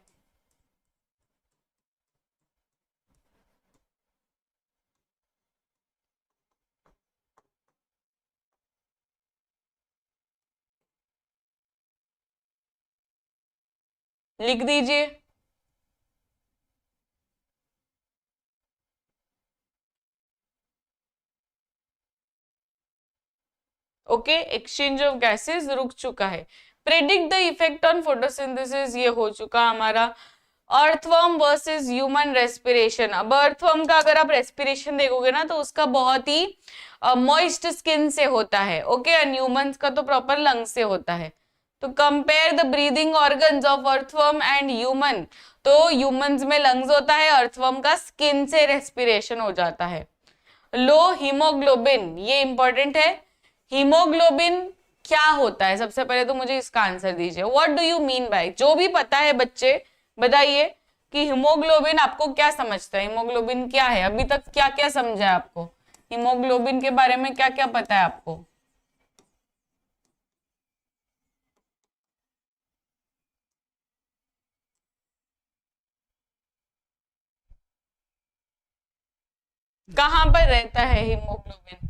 लिख दीजिए। ओके, एक्सचेंज ऑफ गैसेस रुक चुका है। Predict the effect on photosynthesis, ये हो चुका हमारा। Earthworm versus human respiration. अब अर्थवर्म का अगर आप रेस्पिरेशन देखोगे ना तो उसका बहुत ही मॉइस्ट स्किन से होता है, ओके, एंड ह्यूमंस का तो प्रॉपर लंग से होता है। तो compare the breathing organs of earthworm and human. तो ह्यूमंस में लंग्स होता है, अर्थवर्म का स्किन से रेस्पिरेशन हो जाता है। लो हीमोग्लोबिन, ये इंपॉर्टेंट है। हीमोग्लोबिन क्या होता है? सबसे पहले तो मुझे इसका आंसर दीजिए, what do you mean by, जो भी पता है बच्चे बताइए कि हीमोग्लोबिन आपको क्या समझता है, हीमोग्लोबिन क्या है? अभी तक क्या क्या समझा है आपको, हीमोग्लोबिन के बारे में क्या क्या पता है आपको? कहां पर रहता है हीमोग्लोबिन?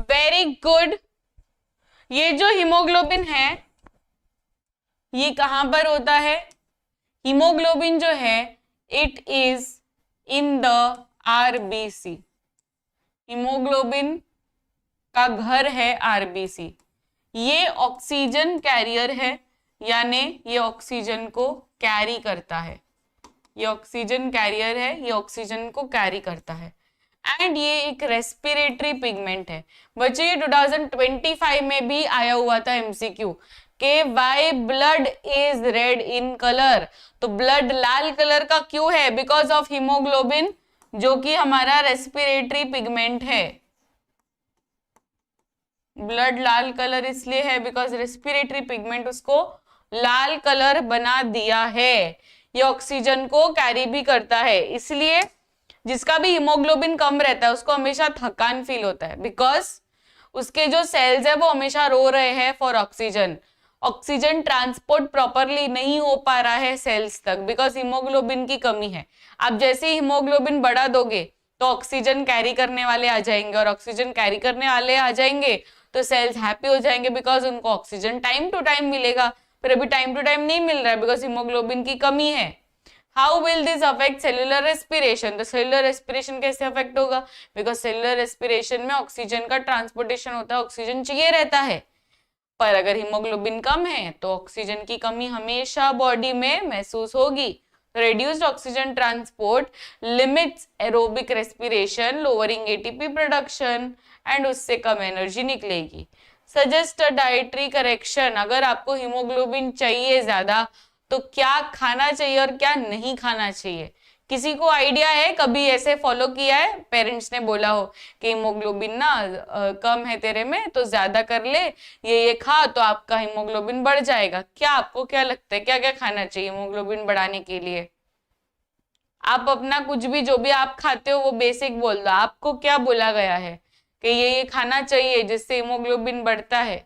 Very good. ये जो हीमोग्लोबिन है ये कहां पर होता है? हीमोग्लोबिन जो है it is in the RBC. Haemoglobin का घर है आरबीसी। ये ऑक्सीजन कैरियर है, यानी ये ऑक्सीजन को कैरी करता है, ये ऑक्सीजन कैरियर है, ये ऑक्सीजन को कैरी करता है, एंड ये एक रेस्पिरेटरी पिगमेंट है। बच्चे ये 2025 में भी आया हुआ था एमसीक्यू के why blood is red in colour. तो ब्लड लाल कलर का क्यों है? बिकॉज ऑफ हीमोग्लोबिन, जो कि हमारा रेस्पिरेटरी पिगमेंट है। ब्लड लाल कलर इसलिए है बिकॉज रेस्पिरेटरी पिगमेंट उसको लाल कलर बना दिया है। ये ऑक्सीजन को कैरी भी करता है, इसलिए जिसका भी हीमोग्लोबिन कम रहता है उसको हमेशा थकान फील होता है, बिकॉज उसके जो सेल्स है वो हमेशा रो रहे हैं for oxygen. Oxygen transport properly नहीं हो पा रहा है सेल्स तक बिकॉज हीमोग्लोबिन की कमी है। आप जैसे ही हीमोग्लोबिन बढ़ा दोगे तो ऑक्सीजन कैरी करने वाले आ जाएंगे, और ऑक्सीजन कैरी करने वाले आ जाएंगे तो सेल्स हैप्पी हो जाएंगे बिकॉज उनको ऑक्सीजन टाइम टू टाइम मिलेगा। पर अभी टाइम टू टाइम नहीं मिल रहा है बिकॉज हीमोग्लोबिन की कमी है। How will this affect cellular respiration? तो सेल्यूलर रेस्पिरेशन कैसे अफेक्ट होगा? बिकॉज सेल्यूलर रेस्पिरेशन में ऑक्सीजन का ट्रांसपोर्टेशन होता है, ऑक्सीजन चाहिए रहता है, पर अगर हीमोग्लोबिन कम है तो ऑक्सीजन की कमी हमेशा बॉडी में महसूस होगी। reduced oxygen transport limits aerobic respiration, lowering ATP production and उससे कम एनर्जी निकलेगी। सजेस्ट अ डाइटरी करेक्शन, अगर आपको हीमोग्लोबिन चाहिए ज्यादा तो क्या खाना चाहिए और क्या नहीं खाना चाहिए? किसी को आइडिया है? कभी ऐसे फॉलो किया है? पेरेंट्स ने बोला हो कि हीमोग्लोबिन ना कम है तेरे में तो ज्यादा कर ले, ये खा तो आपका हीमोग्लोबिन बढ़ जाएगा। क्या आपको क्या लगता है क्या क्या खाना चाहिए हीमोग्लोबिन बढ़ाने के लिए? आप अपना कुछ भी जो भी आप खाते हो वो बेसिक बोल दो। आपको क्या बोला गया है कि ये खाना चाहिए जिससे हीमोग्लोबिन बढ़ता है?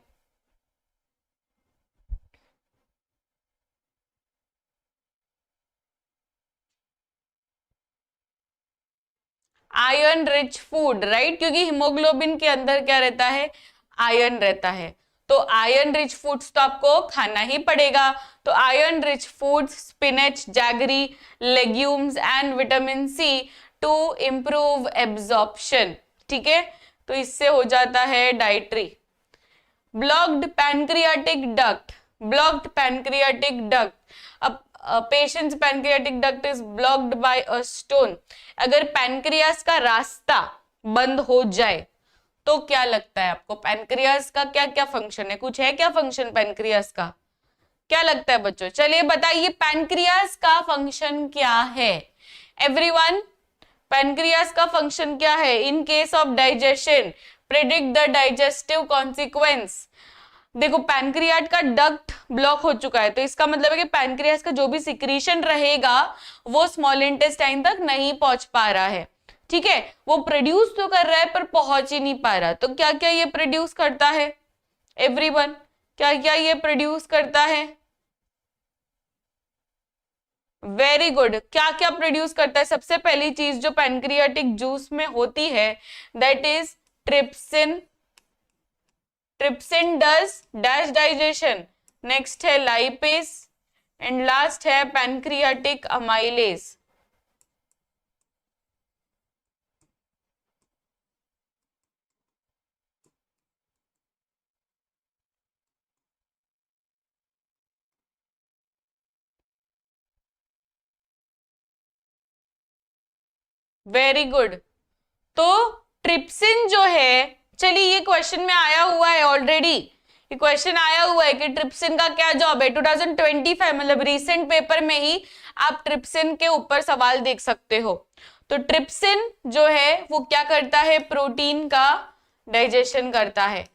Iron rich food, right? क्योंकि हीमोग्लोबिन के अंदर क्या रहता है? आयरन रहता है, तो आयरन रिच फूड्स तो आपको खाना ही पड़ेगा। तो iron rich foods, spinach, jaggery, legumes and vitamin C to improve absorption. ठीक है, तो इससे हो जाता है dietary. Blocked pancreatic duct, blocked pancreatic duct, अब patients pancreatic duct is blocked by a stone. अगर पैनक्रियास का रास्ता बंद हो जाए तो क्या लगता है आपको पैनक्रियास का क्या क्या फंक्शन है? कुछ है क्या फंक्शन पैनक्रियास का? क्या लगता है बच्चों? चलिए बताइए पैनक्रियास का फंक्शन क्या है? एवरीवन, पैनक्रियास का फंक्शन क्या है? In case of digestion predict the digestive consequence. देखो पैनक्रियाट का डक्ट ब्लॉक हो चुका है तो इसका मतलब है कि पैनक्रियास का जो भी सिक्रीशन रहेगा वो स्मॉल इंटेस्टाइन तक नहीं पहुंच पा रहा है। ठीक है, वो प्रोड्यूस तो कर रहा है पर पहुंच ही नहीं पा रहा। तो क्या क्या ये प्रोड्यूस करता है एवरीवन? क्या क्या ये प्रोड्यूस करता है? Very good. क्या क्या प्रोड्यूस करता है? सबसे पहली चीज जो पैनक्रियाटिक जूस में होती है that is trypsin. Trypsin does dash digestion. Next है लाइपेस एंड लास्ट है पैनक्रियाटिक अमाइलेज। Very good. तो ट्रिप्सिन जो है, चलिए ये क्वेश्चन में आया हुआ है ऑलरेडी, ये क्वेश्चन आया हुआ है कि ट्रिप्सिन का क्या जॉब है। 2025 मतलब रिसेंट पेपर में ही आप ट्रिप्सिन के ऊपर सवाल देख सकते हो। तो ट्रिप्सिन जो है वो क्या करता है? प्रोटीन का डाइजेशन करता है।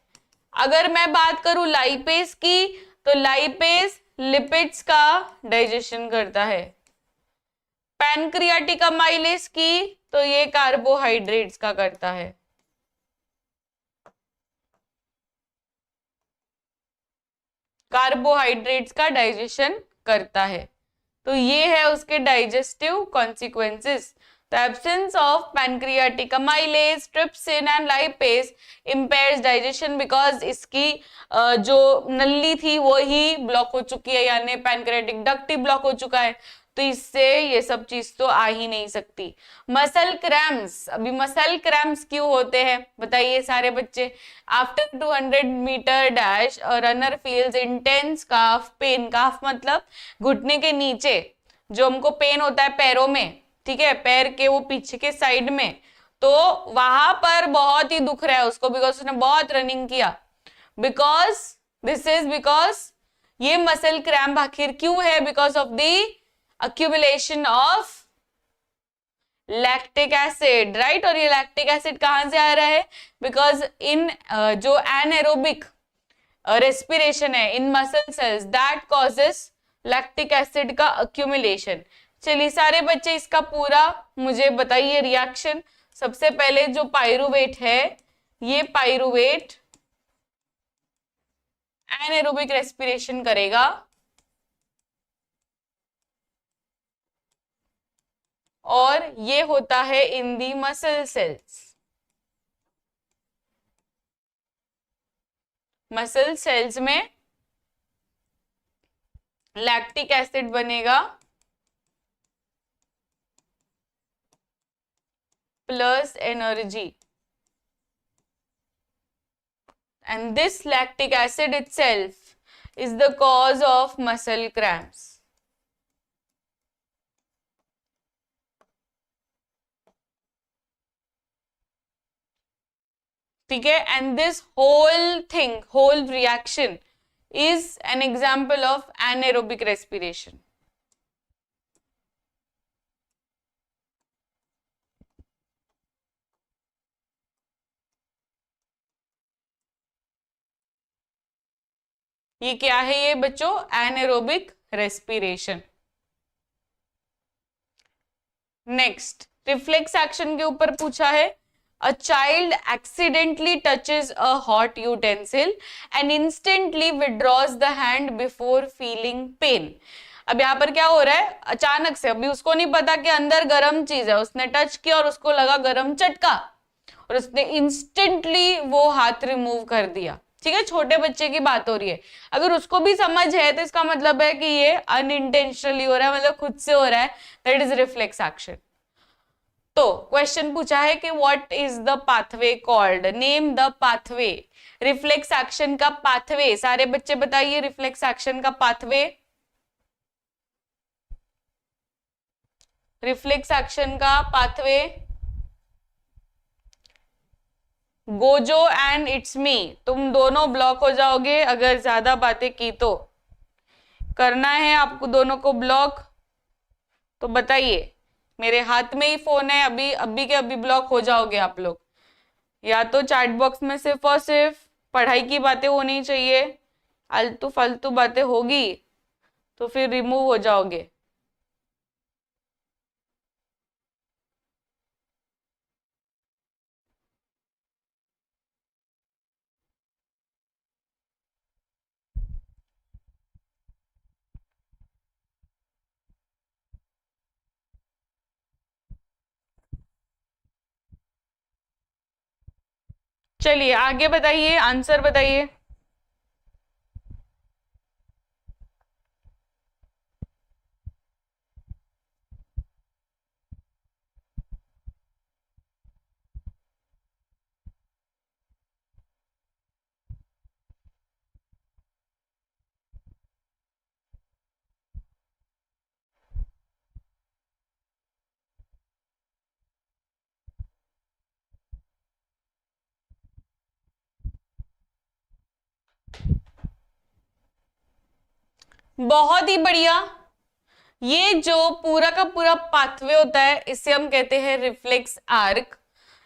अगर मैं बात करूं लाइपेस की तो लाइपेस लिपिड्स का डाइजेशन करता है। पैनक्रियाटिक अमाइलेज की तो ये कार्बोहाइड्रेट्स का करता है। कार्बोहाइड्रेट्स का डाइजेशन करता है। तो ये है उसके digestive consequences. The absence of pancreatic amylase, trypsin and lipase impairs digestion because इसकी जो नली थी वो ही ब्लॉक हो चुकी है, यानी पैनक्रियाटिक डक्ट ही ब्लॉक हो चुका है, तो इससे ये सब चीज तो आ ही नहीं सकती। मसल क्रैम्प्स, अभी मसल क्रैम्प्स क्यों होते हैं बताइए सारे बच्चे? After 200 metre dash runner feels intense calf pain. Calf मतलब घुटने के नीचे जो हमको पेन होता है पैरों में, ठीक है, पैर के वो पीछे के साइड में, तो वहां पर बहुत ही दुख रहा है उसको बिकॉज उसने बहुत रनिंग किया। बिकॉज दिस इज बिकॉज ये मसल क्रैम्प आखिर क्यों है? Because of the accumulation of lactic acid, right. और ये लैक्टिक एसिड कहां से आ रहा है? बिकॉज इन जो एनएरोबिक रेस्पिरेशन है in muscle cells, that causes lactic acid का अक्यूमुलेशन। चलिए सारे बच्चे इसका पूरा मुझे बताइए रिएक्शन। सबसे पहले जो पाइरुवेट है, ये पाइरुवेट एनाएरोबिक रेस्पिरेशन करेगा और ये होता है इन the muscle cells. Muscle cells में लैक्टिक एसिड बनेगा plus energy, and this lactic acid itself is the cause of muscle cramps. ठीक है, and this whole thing, whole reaction is an example of anaerobic respiration. ये क्या है ये बच्चों? एनाएरोबिक respiration. Next reflex action के ऊपर पूछा है, a child accidentally touches a hot utensil and instantly withdraws the hand before feeling pen. अब यहाँ पर क्या हो रहा है? अचानक से, अभी उसको नहीं पता कि अंदर गर्म चीज है, उसने टच किया और उसको लगा गर्म चटका और उसने इंस्टेंटली वो हाथ रिमूव कर दिया। ठीक है, छोटे बच्चे की बात हो रही है। अगर उसको भी समझ है तो इसका मतलब है कि ये अनइंटेंशनली हो रहा है, मतलब खुद से हो रहा है, दैट इज रिफ्लेक्स एक्शन। तो क्वेश्चन पूछा है कि what is the pathway called, name the pathway. Reflex action का पाथवे, सारे बच्चे बताइए रिफ्लेक्स एक्शन का पाथवे। रिफ्लेक्स एक्शन का pathway, Gojo and it's me, तुम दोनों ब्लॉक हो जाओगे अगर ज्यादा बातें की तो। करना है आपको दोनों को ब्लॉक, तो बताइए। मेरे हाथ में ही फोन है, अभी अभी के अभी ब्लॉक हो जाओगे आप लोग। या तो चैट बॉक्स में सिर्फ और सिर्फ पढ़ाई की बातें होनी चाहिए, आलतू फालतू बातें होगी तो फिर रिमूव हो जाओगे। चलिए आगे बताइए, आंसर बताइए। बहुत ही बढ़िया। ये जो पूरा का पूरा पाथवे होता है इसे हम कहते हैं reflex arc,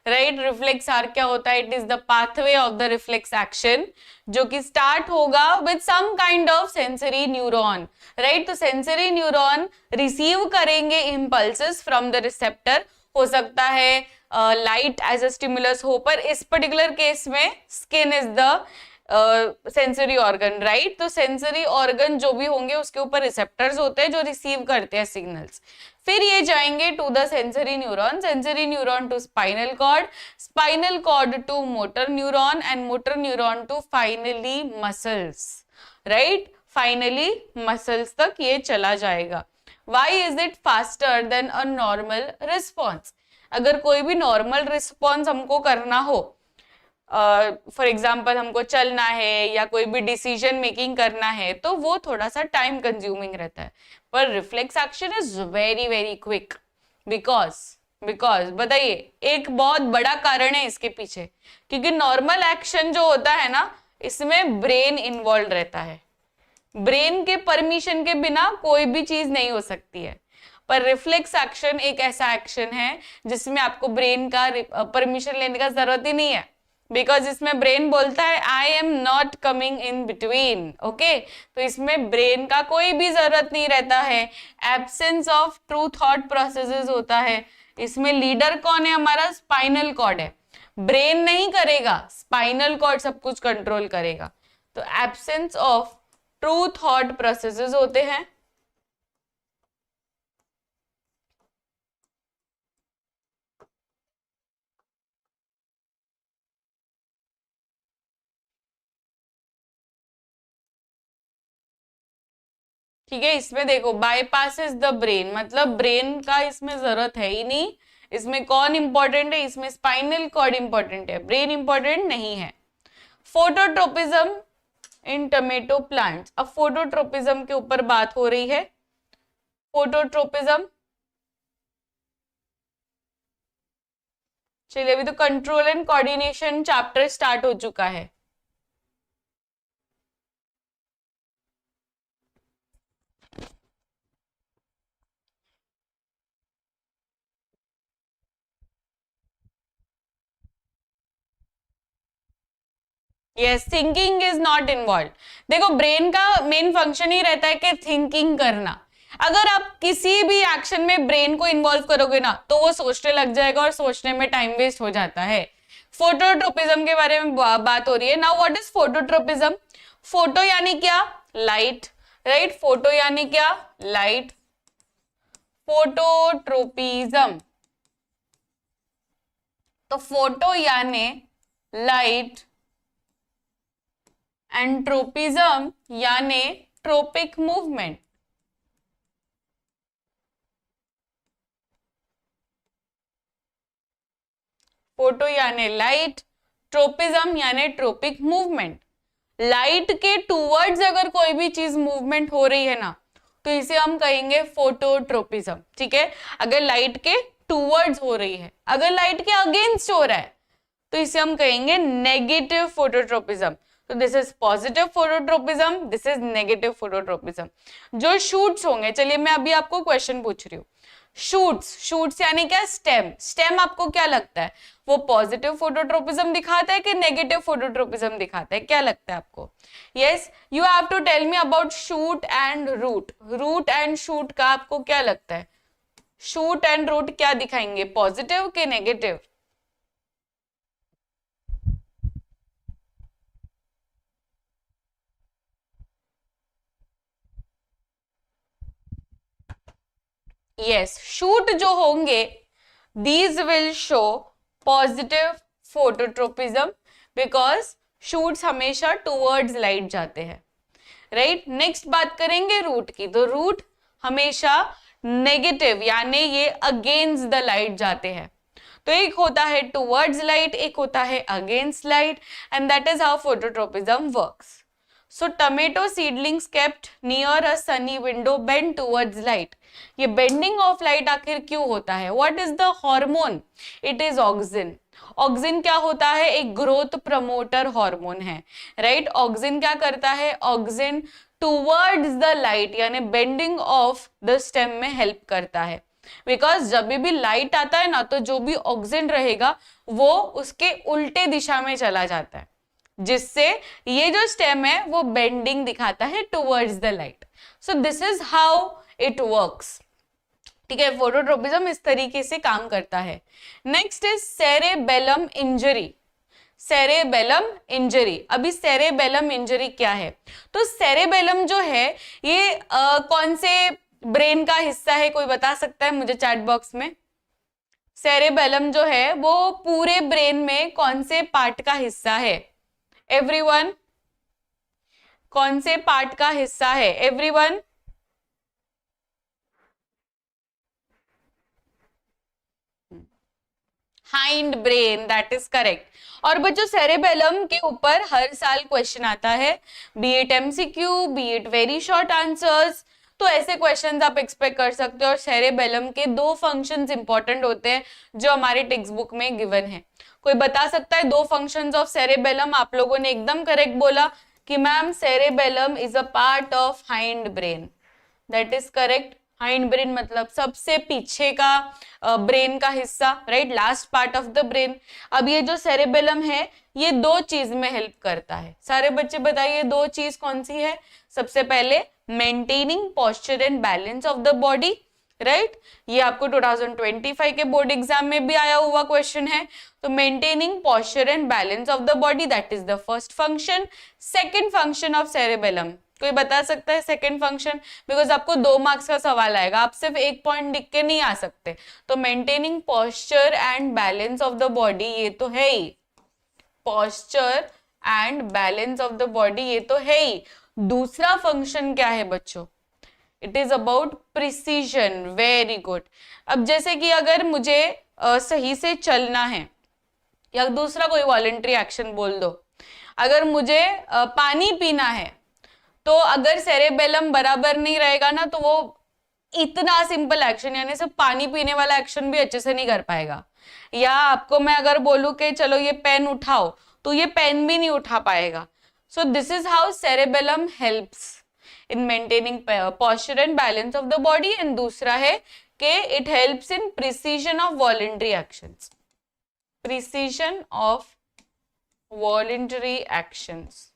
right. Reflex arc क्या होता है? It is the pathway of the reflex action, जो कि स्टार्ट होगा with some kind of sensory neuron, right. तो सेंसरी न्यूरॉन रिसीव करेंगे इंपल्सेस फ्रॉम द रिसेप्टर। हो सकता है लाइट एज अ स्टिमुलस हो, पर इस पर्टिकुलर केस में skin is the sensory organ, right. तो सेंसरी ऑर्गन जो भी होंगे उसके ऊपर रिसेप्टर्स होते हैं जो रिसीव करते हैं सिग्नल्स। फिर ये जाएंगे to the sensory neuron, sensory neuron to spinal cord, spinal cord to motor neuron and motor neuron to finally muscles, right. Finally muscles तक ये चला जाएगा। Why is it faster than a normal response? अगर कोई भी normal response हमको करना हो, फॉर एग्जाम्पल हमको चलना है या कोई भी डिसीजन मेकिंग करना है, तो वो थोड़ा सा टाइम कंज्यूमिंग रहता है। पर reflex action is very very quick. Because बताइए, एक बहुत बड़ा कारण है इसके पीछे, क्योंकि नॉर्मल एक्शन जो होता है ना, इसमें ब्रेन इन्वॉल्व रहता है। ब्रेन के परमिशन के बिना कोई भी चीज नहीं हो सकती है। पर रिफ्लेक्स एक्शन एक ऐसा एक्शन है जिसमें आपको ब्रेन का परमिशन लेने का जरूरत ही नहीं है, बिकॉज इसमें ब्रेन बोलता है I am not coming in between. Okay, तो इसमें ब्रेन का कोई भी जरूरत नहीं रहता है, absence of true thought processes होता है। इसमें लीडर कौन है? हमारा स्पाइनल कॉर्ड है। ब्रेन नहीं करेगा, स्पाइनल कॉर्ड सब कुछ कंट्रोल करेगा। तो absence of true thought processes होते हैं। ठीक है, इसमें देखो बाईपासेस द ब्रेन, मतलब ब्रेन का इसमें जरूरत है ही नहीं। इसमें कौन इंपॉर्टेंट है? इसमें स्पाइनल कॉर्ड इंपॉर्टेंट है, ब्रेन इंपॉर्टेंट नहीं है। फोटोट्रोपिज्म इन टमेटो प्लांट्स। अब फोटोट्रोपिज्म के ऊपर बात हो रही है। फोटोट्रोपिज्म, चलिए अभी तो control and coordination chapter start हो चुका है। Yes, thinking is not involve. देखो ब्रेन का मेन फंक्शन ही रहता है कि थिंकिंग करना। अगर आप किसी भी एक्शन में ब्रेन को इन्वॉल्व करोगे ना तो वो सोचने लग जाएगा और सोचने में टाइम वेस्ट हो जाता है। फोटोट्रोपिज्म के बारे में बात हो रही है। Now what is phototropism? Photo यानी क्या? Light, right? फोटो यानी क्या? लाइट। फोटोट्रोपिज्म, तो फोटो यानी लाइट, एंड ट्रोपिज्म यानी ट्रोपिक मूवमेंट। फोटो यानी लाइट, ट्रोपिज्म यानी ट्रोपिक मूवमेंट। लाइट के टूवर्ड्स अगर कोई भी चीज मूवमेंट हो रही है ना तो इसे हम कहेंगे फोटोट्रोपिज्म। ठीक है, अगर लाइट के टूवर्ड्स हो रही है, अगर लाइट के अगेंस्ट हो रहा है तो इसे हम कहेंगे नेगेटिव फोटोट्रोपिज्म। तो this is positive phototropism, this is negative phototropism. जो शूट्स होंगे, चलिए मैं अभी आपको क्वेश्चन पूछ रही हूँ। शूट्स यानी क्या? स्टेम। स्टेम आपको क्या लगता है, वो पॉजिटिव फोटोट्रोपिज्म दिखाता है कि नेगेटिव फोटोट्रोपिज्म दिखाता है? क्या लगता है आपको? Yes, you have to tell me about shoot and root. Root and shoot का आपको क्या लगता है? शूट एंड रूट क्या दिखाएंगे, पॉजिटिव के नेगेटिव? यस, शूट जो होंगे these will show positive phototropism because shoots हमेशा towards light जाते हैं, राइट? नेक्स्ट बात करेंगे रूट की, तो रूट हमेशा नेगेटिव यानी ये अगेंस्ट द लाइट जाते हैं। तो एक होता है टुवर्ड्स लाइट, एक होता है against light, and that is how phototropism works. So tomato seedlings kept near a sunny window bend towards light. ये bending of light आखिर क्यों होता है? What is the hormone? It is auxin. Auxin क्या होता है? एक ग्रोथ प्रमोटर हार्मोन है, राइट? ऑक्सिन क्या करता है? ऑक्सिन टुवर्ड्स द लाइट यानी बेंडिंग ऑफ द स्टेम में हेल्प करता है। बिकॉज जब भी लाइट आता है ना तो जो भी ऑक्सिन रहेगा वो उसके उल्टे दिशा में चला जाता है, जिससे ये जो स्टेम है वो बेंडिंग दिखाता है towards the light. So this is how it works. ठीक है, फोटोट्रोपिज्म इस तरीके से काम करता है। Next is cerebellum injury. Cerebellum injury, अभी सेरेबेलम इंजरी क्या है? तो सेरेबेलम जो है ये कौन से ब्रेन का हिस्सा है, कोई बता सकता है मुझे चैट बॉक्स में? सेरेबेलम जो है वो पूरे ब्रेन में कौन से पार्ट का हिस्सा है? एवरीवन, कौन से पार्ट का हिस्सा है? Everyone, hind brain, that is correct. और बच्चों सेरेबेलम के ऊपर हर साल क्वेश्चन आता है, B it MCQ, B it very short answers, तो ऐसे क्वेश्चंस आप एक्सपेक्ट कर सकते हो। और सेरेबेलम के दो फंक्शंस इंपॉर्टेंट होते हैं जो हमारे टेक्स्ट बुक में गिवन है। कोई बता सकता है दो फंक्शंस ऑफ सेरेबेलम? आप लोगों ने एकदम करेक्ट बोला कि ma'am cerebellum is a part of hind brain, that is correct. Hind brain मतलब सबसे पीछे का ब्रेन का हिस्सा, right, last part of the brain. अब ये जो सेरेबेलम है ये दो चीज में हेल्प करता है। सारे बच्चे बताइए दो चीज कौन सी है। सबसे पहले maintaining posture and balance of the body, right, ये आपको 2025 के बोर्ड एग्जाम में भी आया हुआ क्वेश्चन है। तो maintaining posture and balance of the body, that is the first function. Second function of cerebellum, कोई बता सकता है सेकंड फंक्शन? बिकॉज आपको 2 मार्क्स का सवाल आएगा, आप सिर्फ एक पॉइंट लिख के नहीं आ सकते। तो maintaining posture and balance of the body, ये तो है ही, posture and balance of the body ये तो है ही। दूसरा फंक्शन क्या है बच्चों? It is about precision. Very good. अब जैसे कि अगर मुझे सही से चलना है, या दूसरा कोई वॉलंटरी एक्शन बोल दो, अगर मुझे पानी पीना है, तो अगर सेरेबेलम बराबर नहीं रहेगा ना, तो वो इतना सिंपल एक्शन यानी सिर्फ पानी पीने वाला एक्शन भी अच्छे से नहीं कर पाएगा। या आपको मैं अगर बोलूं कि चलो ये पेन उठाओ, तो ये पेन भी नहीं उठा पाएगा। So this is how cerebellum helps in maintaining posture and balance of the body. And दूसरा है कि it helps in precision of voluntary actions, precision of voluntary actions.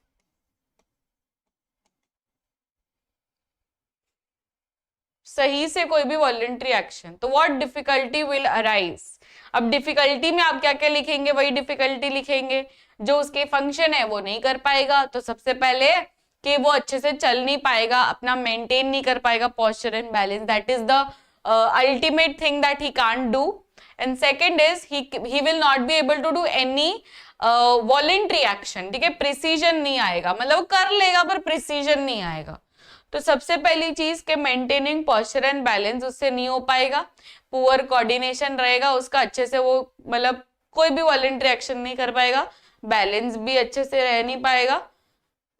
सही से कोई भी वॉलंटरी एक्शन, तो व्हाट डिफिकल्टी विल अराइज। अब difficulty में आप क्या क्या लिखेंगे? वही डिफिकल्टी लिखेंगे, जो उसके फंक्शन है वो नहीं कर पाएगा। तो सबसे पहले कि वो अच्छे से चल नहीं पाएगा, अपना मेंटेन नहीं कर पाएगा posture and balance, that is the ultimate thing that he can't do. And second is he will not be able to do any voluntary action, ठीक है, प्रिसीजन नहीं आएगा, मतलब कर लेगा पर प्रिसीजन नहीं आएगा। तो सबसे पहली चीज के मेंटेनिंग पोस्चर एंड बैलेंस उससे नहीं हो पाएगा, पुअर कोऑर्डिनेशन रहेगा उसका, अच्छे से वो मतलब कोई भी वॉलंटरी एक्शन नहीं कर पाएगा, बैलेंस भी अच्छे से रह नहीं पाएगा।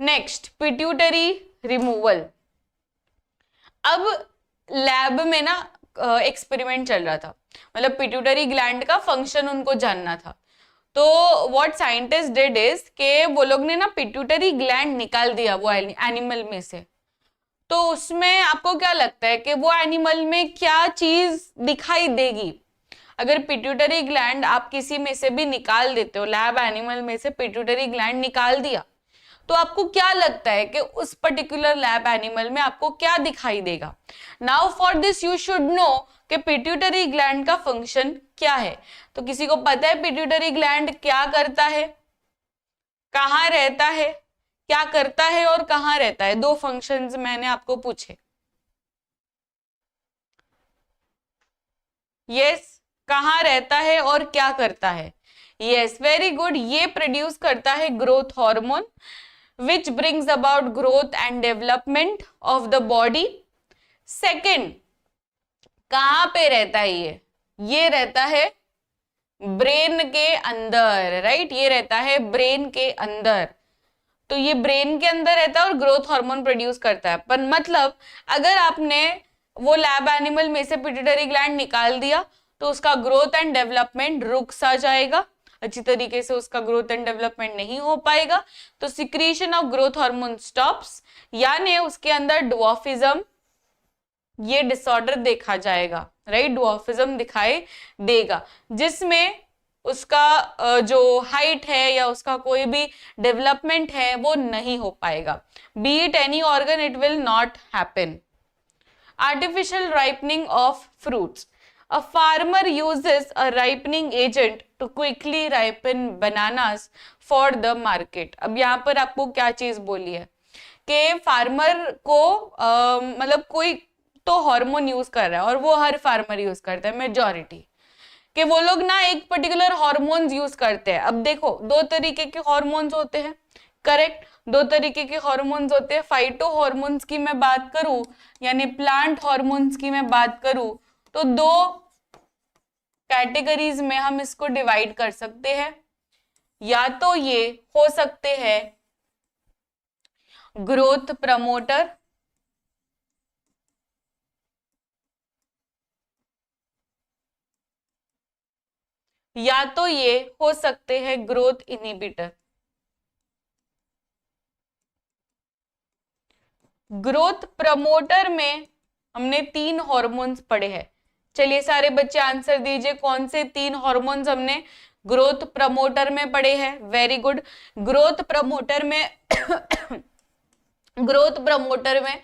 Next, pituitary removal. अब लैब में ना एक्सपेरिमेंट चल रहा था, मतलब पिट्यूटरी ग्लैंड का फंक्शन उनको जानना था। तो व्हाट साइंटिस्ट डिड इज के वो लोग ने ना पिट्यूटरी ग्लैंड निकाल दिया वो एनिमल में से। तो उसमें आपको क्या लगता है कि वो एनिमल में क्या चीज दिखाई देगी? अगर पिट्यूटरी ग्लैंड आप किसी में से भी निकाल देते हो, लैब एनिमल में से पिट्यूटरी ग्लैंड निकाल दिया, तो आपको क्या लगता है कि उस पर्टिकुलर लैब एनिमल में आपको क्या दिखाई देगा? Now for this you should know कि पिट्यूटरी ग्लैंड का फंक्शन क्या है। तो किसी को पता है पिट्यूटरी ग्लैंड क्या करता है, कहाँ रहता है, क्या करता है और कहाँ रहता है? 2 फंक्शंस मैंने आपको पूछे। यस, कहाँ रहता है और क्या करता है? Yes, very good. ये प्रोड्यूस करता है growth hormone which brings about growth and development of the body. Second, कहाँ पे रहता है ये रहता है ब्रेन के अंदर, राइट, ये रहता है ब्रेन के अंदर। तो ये ब्रेन के अंदर रहता है और ग्रोथ हार्मोन प्रोड्यूस करता है। पर मतलब अगर आपने वो लैब एनिमल में से पिट्यूटरी ग्लैंड निकाल दिया, तो उसका ग्रोथ एंड डेवलपमेंट रुक सा जाएगा, अच्छी तरीके से उसका ग्रोथ एंड डेवलपमेंट नहीं हो पाएगा। तो secretion of growth hormone stops, यानी उसके अंदर ड्वार्फिज्म, ये डिसऑर्डर देखा जाएगा, राइट, ड्वार्फिज्म दिखाई देगा, जिसमें उसका जो हाइट है या उसका कोई भी डेवलपमेंट है वो नहीं हो पाएगा। B it any organ, it will not happen. Artificial ripening of fruits. A farmer uses a ripening agent to quickly ripen bananas for the market. अब यहाँ पर आपको क्या चीज बोली है कि फार्मर को मतलब कोई तो हार्मोन यूज कर रहा है, और वो हर फार्मर यूज करता है, मेजॉरिटी कि वो लोग ना एक पर्टिकुलर हार्मोन्स यूज करते हैं। अब देखो 2 तरीके के हार्मोन्स होते हैं, करेक्ट, 2 तरीके के हार्मोन्स होते हैं। फाइटो हार्मोन्स की मैं बात करूं यानी प्लांट हार्मोन्स की मैं बात करूं, तो 2 कैटेगरीज में हम इसको डिवाइड कर सकते हैं। या तो ये हो सकते हैं ग्रोथ प्रमोटर, या तो ये हो सकते हैं ग्रोथ इनहिबिटर। ग्रोथ प्रमोटर में हमने 3 हॉर्मोन्स पढ़े हैं। चलिए सारे बच्चे आंसर दीजिए, कौन से 3 हॉर्मोन्स हमने ग्रोथ प्रमोटर में पढ़े हैं। Very good. ग्रोथ प्रमोटर में ग्रोथ प्रमोटर में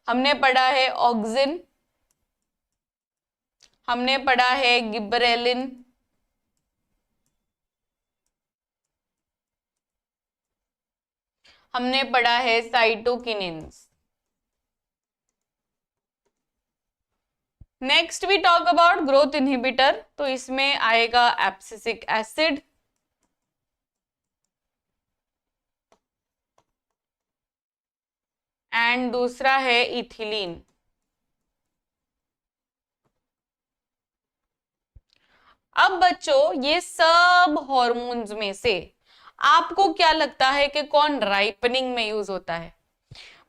हमने पढ़ा है ऑक्सिन, हमने पढ़ा है गिबरेलिन, हमने पढ़ा है cytokinins. Next we talk about growth inhibitor, तो इसमें आएगा एब्सिसिक एसिड, एंड दूसरा है इथिलीन। अब बच्चों ये सब हॉर्मोन्स में से आपको क्या लगता है कि कौन राइपनिंग में यूज होता है?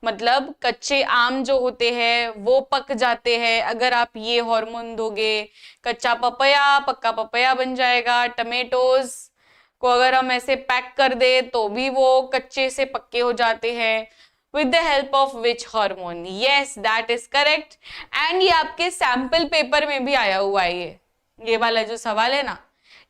मतलब कच्चे आम जो होते हैं वो पक जाते हैं, अगर आप ये हार्मोन दोगे, कच्चा पपया पक्का पपया बन जाएगा। टमेटोज को अगर हम ऐसे पैक कर दे तो भी वो कच्चे से पक्के हो जाते हैं। With the help of which hormone? Yes, that is correct. And ये आपके सैंपल पेपर में भी आया हुआ है। ये वाला जो सवाल है ना,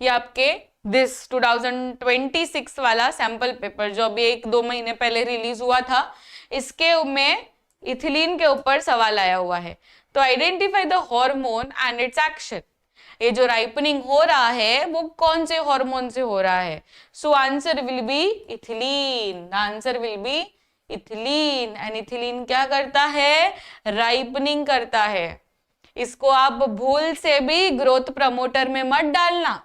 ये आपके दिस 2026 वाला सैंपल पेपर जो अभी 1-2 महीने पहले रिलीज हुआ था, इसके में इथिलीन के ऊपर सवाल आया हुआ है। तो identify the hormone and it's action. ये जो राइपनिंग हो रहा है वो कौन से हार्मोन से हो रहा है? So answer will be ethylene. Answer will be ethylene. And ethylene क्या करता है? राइपनिंग करता है। इसको आप भूल से भी ग्रोथ प्रमोटर में मत डालना।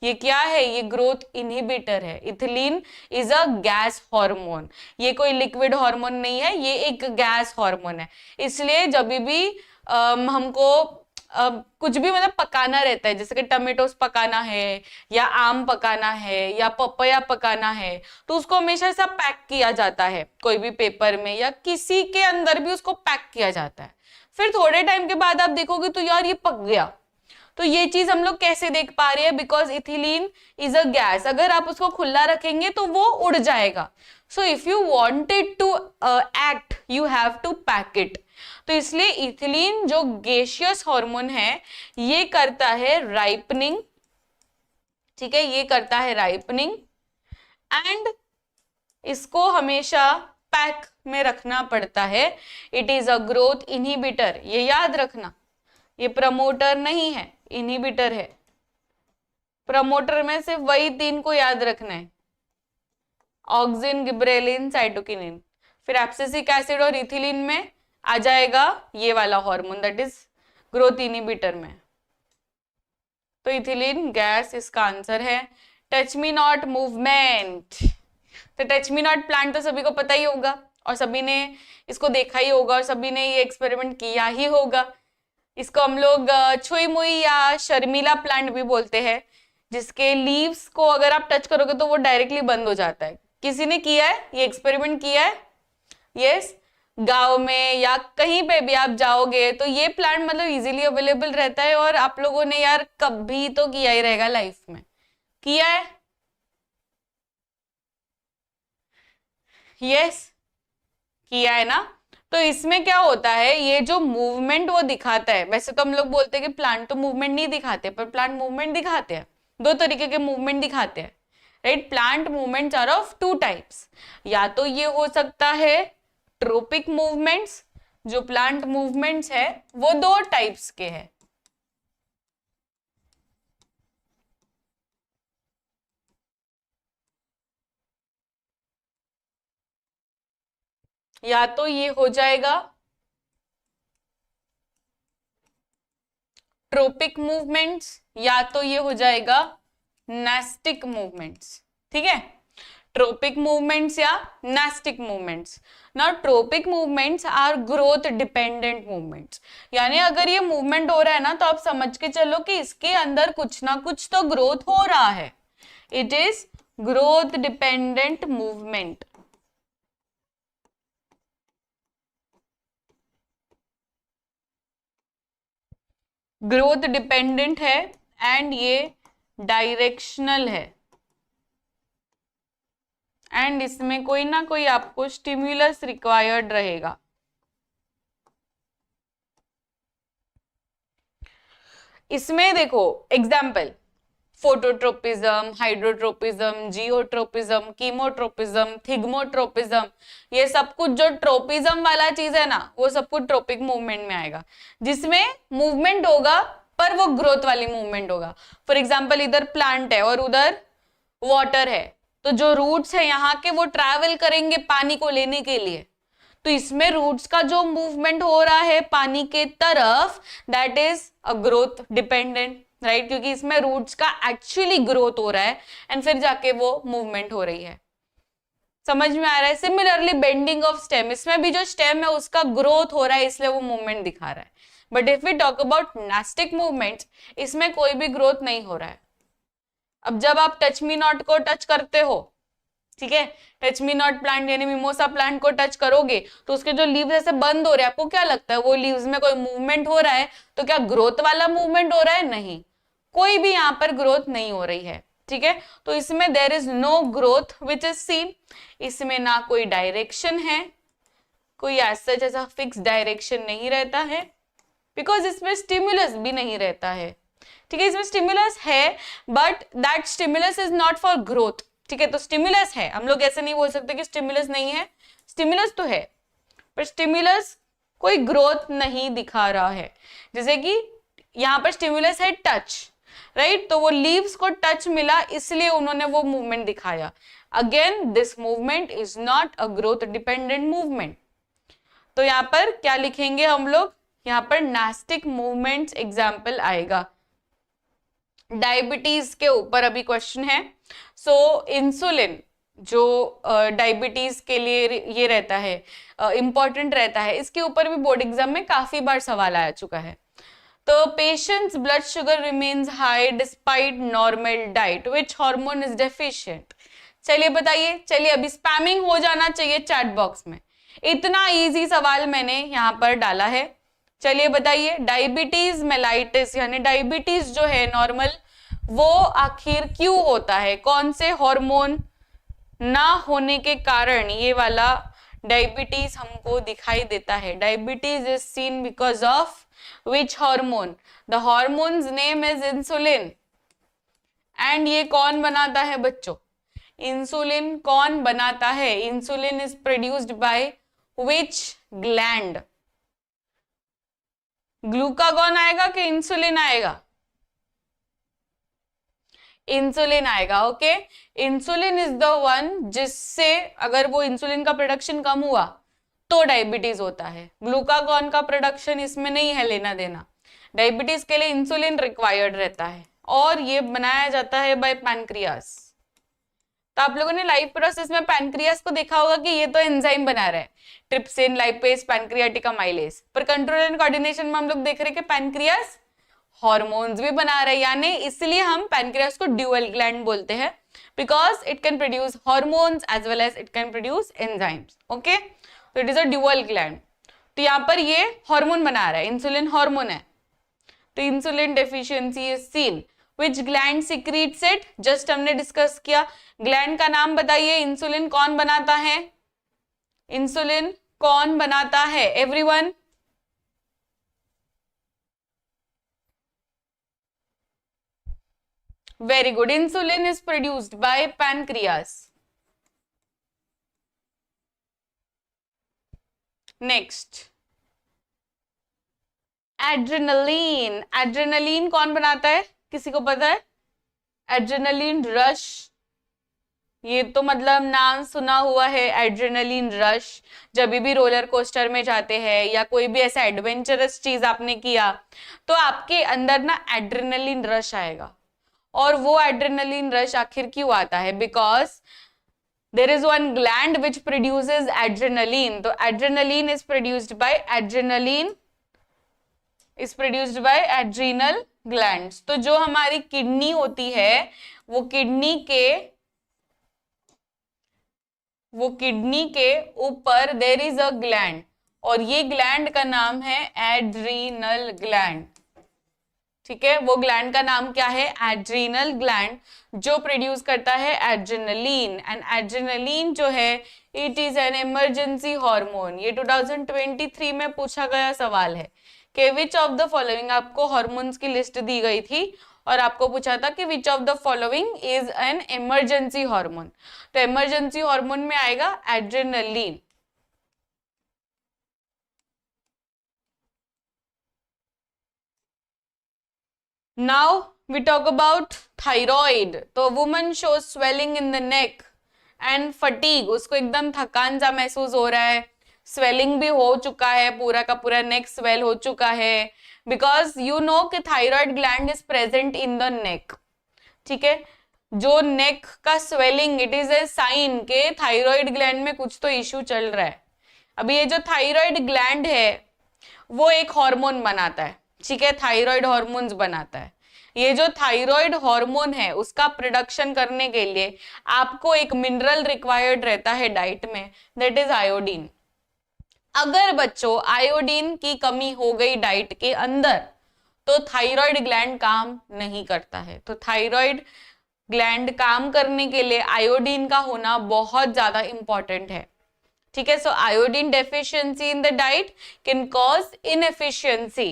ये क्या है? ये ग्रोथ इनहिबिटर है। Ethylene is a gas hormone, ये कोई लिक्विड हार्मोन नहीं है, ये एक गैस हार्मोन है। इसलिए जब भी हमको कुछ भी मतलब पकाना रहता है, जैसे कि टमेटोस पकाना है या आम पकाना है या पपया पकाना है, तो उसको हमेशा ऐसा पैक किया जाता है, कोई भी पेपर में या किसी के अंदर भी उसको पैक किया जाता है। फिर थोड़े टाइम के बाद आप देखोगे तो यार ये पक गया। तो ये चीज हम लोग कैसे देख पा रहे हैं? Because ethylene is a gas, अगर आप उसको खुला रखेंगे तो वो उड़ जाएगा। So if you wanted to act you have to pack it. तो इसलिए इथिलीन जो गैसियस हार्मोन है ये करता है राइपनिंग, ठीक है, ये करता है राइपनिंग, एंड इसको हमेशा पैक में रखना पड़ता है। It is a growth inhibitor, ये याद रखना। ये प्रमोटर नहीं है, इनहिबिटर है। प्रमोटर में सिर्फ वही 3 को याद रखना है, ऑक्सिन, गिबरेलिन, साइटोकिनिन। फिर एब्सिसिक एसिड और इथिलीन में आ जाएगा ये वाला hormone, that is growth inhibitor में। तो इथिलीन गैस इसका आंसर है। टच मी नॉट मूवमेंट, तो टच मी नॉट प्लांट तो सभी को पता ही होगा और सभी ने इसको देखा ही होगा और सभी ने ये एक्सपेरिमेंट किया ही होगा। इसको हम लोग छुई मुई या शर्मिला प्लांट भी बोलते हैं, जिसके लीव्स को अगर आप टच करोगे तो वो डायरेक्टली बंद हो जाता है। किसी ने किया है ये एक्सपेरिमेंट? किया है? यस। गांव में या कहीं पे भी आप जाओगे तो ये प्लांट मतलब इजीली अवेलेबल रहता है, और आप लोगों ने यार कभी तो किया ही रहेगा लाइफ में। किया है? यस, किया है ना। तो इसमें क्या होता है, ये जो मूवमेंट वो दिखाता है, वैसे तो हम लोग बोलते हैं कि प्लांट तो मूवमेंट नहीं दिखाते, पर प्लांट मूवमेंट दिखाते हैं। 2 तरीके के मूवमेंट दिखाते हैं, right. Plant movements are of 2 types. या तो ये हो सकता है ट्रोपिक मूवमेंट्स, जो प्लांट मूवमेंट्स है वो 2 टाइप्स के हैं। या तो ये हो जाएगा ट्रोपिक मूवमेंट्स, या तो ये हो जाएगा नेस्टिक मूवमेंट्स, ठीक है। ट्रोपिक मूवमेंट्स या nastic movements. Now tropic movements are growth dependent movements, यानी अगर ये मूवमेंट हो रहा है ना तो आप समझ के चलो कि इसके अंदर कुछ ना कुछ तो ग्रोथ हो रहा है। It is growth dependent movement. Growth dependent है एंड ये डायरेक्शनल है, एंड इसमें कोई ना कोई आपको स्टिम्युलस रिक्वायर्ड रहेगा। इसमें देखो example, phototropism, hydrotropism, geotropism, chemotropism, thigmotropism, ये सब कुछ जो ट्रोपिज्म वाला चीज है ना, वो सब कुछ ट्रोपिक मूवमेंट में आएगा, जिसमें मूवमेंट होगा पर वो ग्रोथ वाली मूवमेंट होगा। फॉर एग्जाम्पल इधर प्लांट है और उधर वाटर है, तो जो रूट्स है यहाँ के वो ट्रैवल करेंगे पानी को लेने के लिए, तो इसमें रूट्स का जो मूवमेंट हो रहा है पानी के तरफ, that is a growth dependent, right, क्योंकि इसमें रूट्स का एक्चुअली ग्रोथ हो रहा है एंड फिर जाके वो मूवमेंट हो रही है। समझ में आ रहा है? सिमिलरली बेंडिंग ऑफ स्टेम, इसमें भी जो स्टेम है उसका ग्रोथ हो रहा है इसलिए वो मूवमेंट दिखा रहा है। But if we talk about nastic movement, इसमें कोई भी ग्रोथ नहीं हो रहा है। अब जब आप टच मी नॉट को टच करते हो, ठीक है, टच मी नॉट प्लांट यानी मिमोसा प्लांट को टच करोगे तो उसके जो लीव्स ऐसे बंद हो रहे हैं, आपको क्या लगता है वो लीव्स में कोई मूवमेंट हो रहा है? तो क्या ग्रोथ वाला मूवमेंट हो रहा है? नहीं, कोई भी यहाँ पर ग्रोथ नहीं हो रही है, ठीक है। तो इसमें there is no growth which is seen, इसमें ना कोई डायरेक्शन है, कोई ऐसा फिक्स डायरेक्शन नहीं रहता है, बिकॉज इसमें स्टिमुलस भी नहीं रहता है, ठीक है। इसमें स्टिमुलस है but that stimulus is not for growth, ठीक है। तो स्टिमुलस है, हम लोग ऐसे नहीं बोल सकते कि स्टिमुलस नहीं है, स्टिमुलस तो है पर स्टिमुलस कोई ग्रोथ नहीं दिखा रहा है। जैसे कि यहाँ पर स्टिमुलस है टच, राइट, तो वो लीव्स को टच मिला इसलिए उन्होंने वो मूवमेंट दिखाया। Again this movement is not a growth dependent movement. तो यहाँ पर क्या लिखेंगे हम लोग? यहाँ पर नास्टिक मूवमेंट्स एग्जाम्पल आएगा। डायबिटीज के ऊपर अभी क्वेश्चन है। सो इंसुलिन जो डायबिटीज के लिए ये रहता है, इंपॉर्टेंट रहता है, इसके ऊपर भी बोर्ड एग्जाम में काफी बार सवाल आ चुका है। तो patients blood sugar remains high despite normal diet, which hormone is deficient? चलिए बताइए, चलिए अभी स्पैमिंग हो जाना चाहिए चैट बॉक्स में, इतना इजी सवाल मैंने यहाँ पर डाला है। चलिए बताइए, डायबिटीज मेलाइटिस यानी डायबिटीज जो है नॉर्मल, वो आखिर क्यों होता है? कौन से हार्मोन ना होने के कारण ये वाला डायबिटीज हमको दिखाई देता है? Diabetes is seen because of which hormone? The hormones name is insulin. And ये कौन बनाता है बच्चों? इंसुलिन कौन बनाता है? Insulin is produced by which gland? Glucagon आएगा कि इंसुलिन आएगा? इंसुलिन आएगा, okay. Insulin is the one जिससे अगर वो इंसुलिन का प्रोडक्शन कम हुआ तो डायबिटीज होता है। ग्लूकागॉन का प्रोडक्शन इसमें नहीं है लेना देना। डायबिटीज के लिए इंसुलिन रिक्वायर्ड रहता है और ये बनाया जाता है बाय पैनक्रियास। तो आप लोगों ने लाइफ प्रोसेस में पैनक्रियास को देखा होगा कि ये तो एंजाइम बना रहा है, ट्रिप्सिन, लाइपेज, पैनक्रियाटिक अमाइलेज। पर कंट्रोल एंड कोऑर्डिनेशन में हम लोग देख रहे हैं कि पैनक्रियास हार्मोन्स भी बना रहे हैं, यानी इसलिए हम पैनक्रियास को ड्यूअल ग्लैंड बोलते हैं, because it can produce hormones as well as it can produce enzymes, okay. तो it is a dual gland. तो यहाँ पर ये हार्मोन बना रहा है, इंसुलिन हार्मोन है, तो insulin deficiency is seen. Which gland secretes it? Just हमने डिस्कस किया। ग्लैंड का नाम बताइए। इंसुलिन कौन बनाता है? इंसुलिन कौन बनाता है everyone? Very good, insulin is produced bye pancreas. Next, adrenaline. Adrenaline कौन बनाता है? किसी को पता है? एड्रेनलिन रश, ये तो मतलब नाम सुना हुआ है, एड्रेनलिन रश। जब भी रोलर कोस्टर में जाते हैं या कोई भी ऐसा एडवेंचरस चीज आपने किया तो आपके अंदर ना एड्रेनलिन रश आएगा। और वो एड्रेनलिन रश आखिर क्यों आता है? Because there is one gland which produces adrenaline. तो adrenaline is produced by adrenal glands. तो जो हमारी किडनी होती है वो किडनी के ऊपर there is a gland और ये ग्लैंड का नाम है एड्रीनल ग्लैंड, ठीक है। वो ग्लैंड का नाम क्या है? एड्रीनल ग्लैंड, जो प्रोड्यूस करता है एड्रेनलिन। एंड एड्रेनलिन जो है it is an emergency hormone. ये 2023 में पूछा गया सवाल है कि विच ऑफ द फॉलोइंग, आपको हार्मोन्स की लिस्ट दी गई थी और आपको पूछा था कि which of the following is an emergency hormone. तो इमरजेंसी हार्मोन में आएगा adrenaline. Now we talk about thyroid. तो woman shows swelling in the neck and fatigue, उसको एकदम थकान सा महसूस हो रहा है, स्वेलिंग भी हो चुका है, पूरा का पूरा नेक स्वेल हो चुका है, बिकॉज यू नो कि thyroid gland is present in the neck. ठीक है, जो नेक का swelling, it is a sign के थायराइड ग्लैंड में कुछ तो इश्यू चल रहा है। अभी ये जो थायराइड ग्लैंड है वो एक हार्मोन बनाता है, ठीक है, थायराइड हार्मोन्स बनाता है। ये जो थायराइड हार्मोन है उसका प्रोडक्शन करने के लिए आपको एक मिनरल रिक्वायर्ड रहता है डाइट में, दैट इज आयोडीन। अगर बच्चों आयोडीन की कमी हो गई डाइट के अंदर तो थायराइड ग्लैंड काम नहीं करता है। तो थायराइड ग्लैंड काम करने के लिए आयोडीन का होना बहुत ज्यादा इंपॉर्टेंट है। ठीक है, so iodine deficiency in the diet can cause inefficiency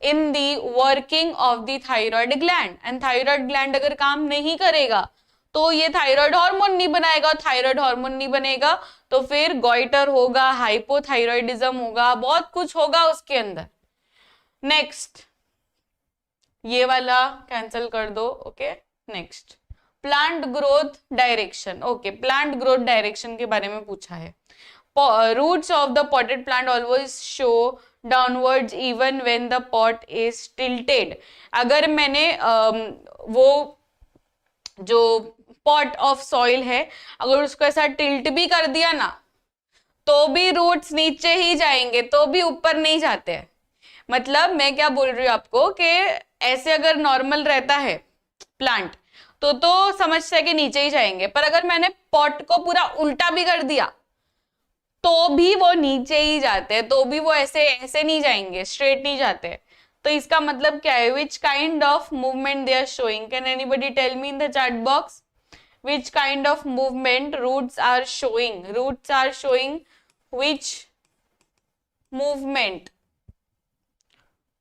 in the working of the thyroid gland, and thyroid gland अगर काम नहीं करेगा तो ये थायराइड हार्मोन नहीं बनाएगा, थायराइड हार्मोन नहीं बनेगा तो फिर गॉइटर होगा, हाइपोथायराइडिज्म होगा, बहुत कुछ होगा उसके अंदर। नेक्स्ट, ये वाला कैंसिल कर दो। Okay, next plant growth direction. Okay, plant growth direction के बारे में पूछा है। Roots of the potted plant always show downwards even when the pot is tilted. अगर मैंने वो जो पॉट ऑफ सॉइल है अगर उसको ऐसा टिल्ट भी कर दिया ना तो भी रूट्स नीचे ही जाएंगे, तो भी ऊपर नहीं जाते हैं। मतलब मैं क्या बोल रही हूँ आपको कि ऐसे अगर नॉर्मल रहता है प्लांट तो समझते हैं कि नीचे ही जाएंगे, पर अगर मैंने पॉट को पूरा उल्टा भी कर दिया तो भी वो नीचे ही जाते हैं, तो भी वो ऐसे ऐसे नहीं जाएंगे, स्ट्रेट नहीं जाते। तो इसका मतलब क्या है? Which kind of movement they are showing? Can anybody tell me in the chat box which kind of movement roots are showing? Roots are showing which movement?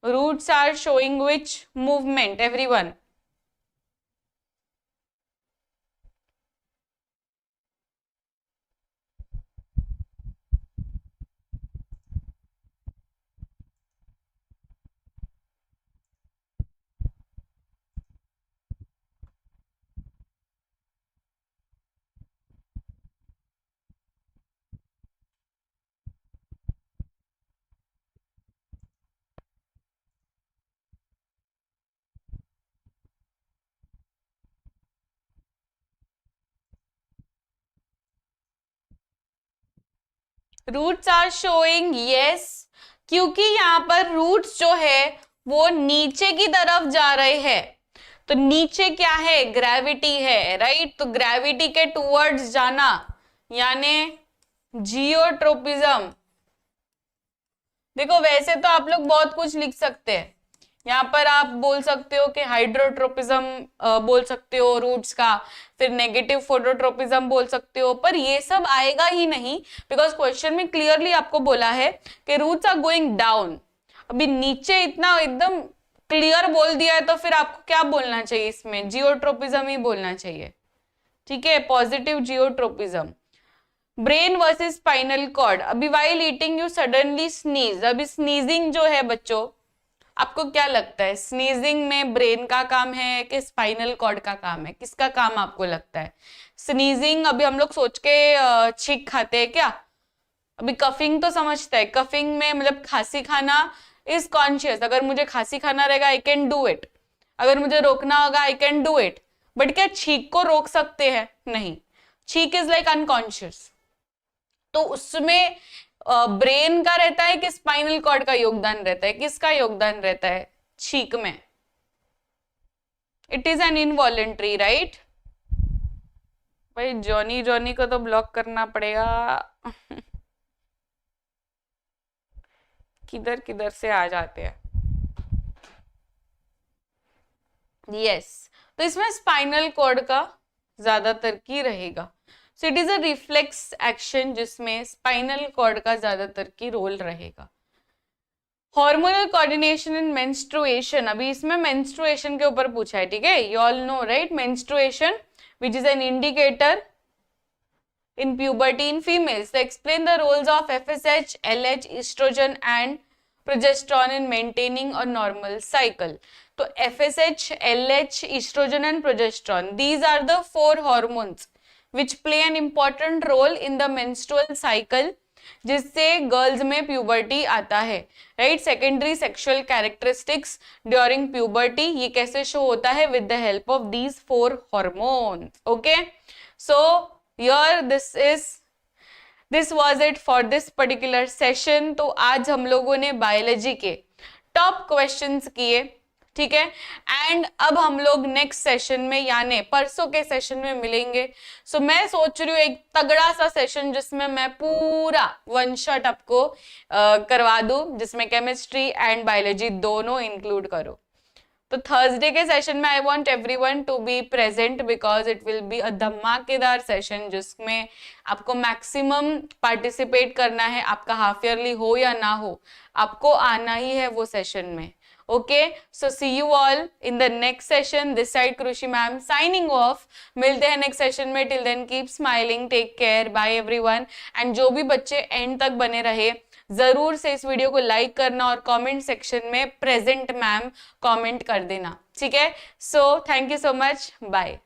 Roots are showing which movement, everyone? Roots are showing, yes, क्योंकि यहाँ पर roots जो है वो नीचे की तरफ जा रहे हैं। तो नीचे क्या है? ग्रेविटी है, राइट? तो ग्रेविटी के टूवर्ड्स जाना यानी जियोट्रोपिज्म। देखो वैसे तो आप लोग बहुत कुछ लिख सकते हैं, यहाँ पर आप बोल सकते हो कि हाइड्रोट्रोपिज्म बोल सकते हो रूट्स का, फिर नेगेटिव फोटोट्रोपिज्म बोल सकते हो, पर ये सब आएगा ही नहीं बिकॉज क्वेश्चन में क्लियरली आपको बोला है कि रूट्स आर गोइंग डाउन। अभी नीचे इतना एकदम क्लियर बोल दिया है तो फिर आपको क्या बोलना चाहिए? इसमें जियोट्रोपिज्म ही बोलना चाहिए, ठीक है, positive geotropism. Brain versus spinal cord. अभी while eating you suddenly sneeze. अभी स्नीजिंग जो है बच्चों, आपको क्या लगता है स्नीजिंग में ब्रेन का काम है कि स्पाइनल कॉर्ड का काम है? किसका काम आपको लगता है? स्नीजिंग अभी हम लोग सोच के छींक खाते हैं क्या? अभी कफिंग तो समझता है, कफिंग में मतलब खांसी खाना इज कॉन्शियस, अगर मुझे खांसी खाना रहेगा आई कैन डू इट, अगर मुझे रोकना होगा I can do it, but क्या छींक को रोक सकते हैं? नहीं, छींक इज लाइक अनकॉन्शियस। तो उसमें ब्रेन का रहता है कि स्पाइनल कॉर्ड का योगदान रहता है? किसका योगदान रहता है छींक में? It is N involuntary, right? भाई जॉनी जॉनी को तो ब्लॉक करना पड़ेगा। किधर किधर से आ जाते हैं। यस, तो इसमें स्पाइनल कॉर्ड का ज्यादातर की रहेगा। सो it is a reflex action जिसमें स्पाइनल कॉर्ड का ज्यादातर की रोल रहेगा। हार्मोनल कोऑर्डिनेशन इन मेंस्ट्रुएशन, अभी इसमें मेंस्ट्रुएशन के ऊपर पूछा है, ठीक है, you all know right, menstruation which is an indicator in puberty in females. So explain the roles of FSH, LH, estrogen and progesterone in maintaining a normal cycle. So FSH, LH, estrogen and progesterone, these are the four hormones which play an important role in the menstrual cycle, जिससे girls में puberty आता है, right. Secondary sexual characteristics during puberty, ये कैसे show होता है, with the help of these four hormones. Okay, so here this was it for this particular session. तो आज हम लोगों ने बायोलॉजी के टॉप क्वेश्चंस किए, ठीक है. एंड अब हम लोग नेक्स्ट सेशन में यानी परसों के सेशन में मिलेंगे. सो मैं सोच रही हूँ एक तगड़ा सा सेशन जिसमें मैं पूरा वन शॉट आपको करवा दूं, जिसमें केमिस्ट्री एंड बायोलॉजी दोनों इंक्लूड करो. तो थर्सडे के सेशन में I want everyone to be present because it will be a धमाकेदार सेशन जिसमें आपको मैक्सिमम पार्टिसिपेट करना है. आपका हाफ ईयरली हो या ना हो, आपको आना ही है वो सेशन में. Okay, so see you all in the next session. This side Krishi ma'am signing off. मिलते हैं नेक्स्ट सेशन में. Till then keep smiling, take care, bye everyone. And जो भी बच्चे एंड तक बने रहे, जरूर से इस वीडियो को लाइक करना और कमेंट सेक्शन में प्रेजेंट मैम कमेंट कर देना, ठीक है. So thank you so much, bye.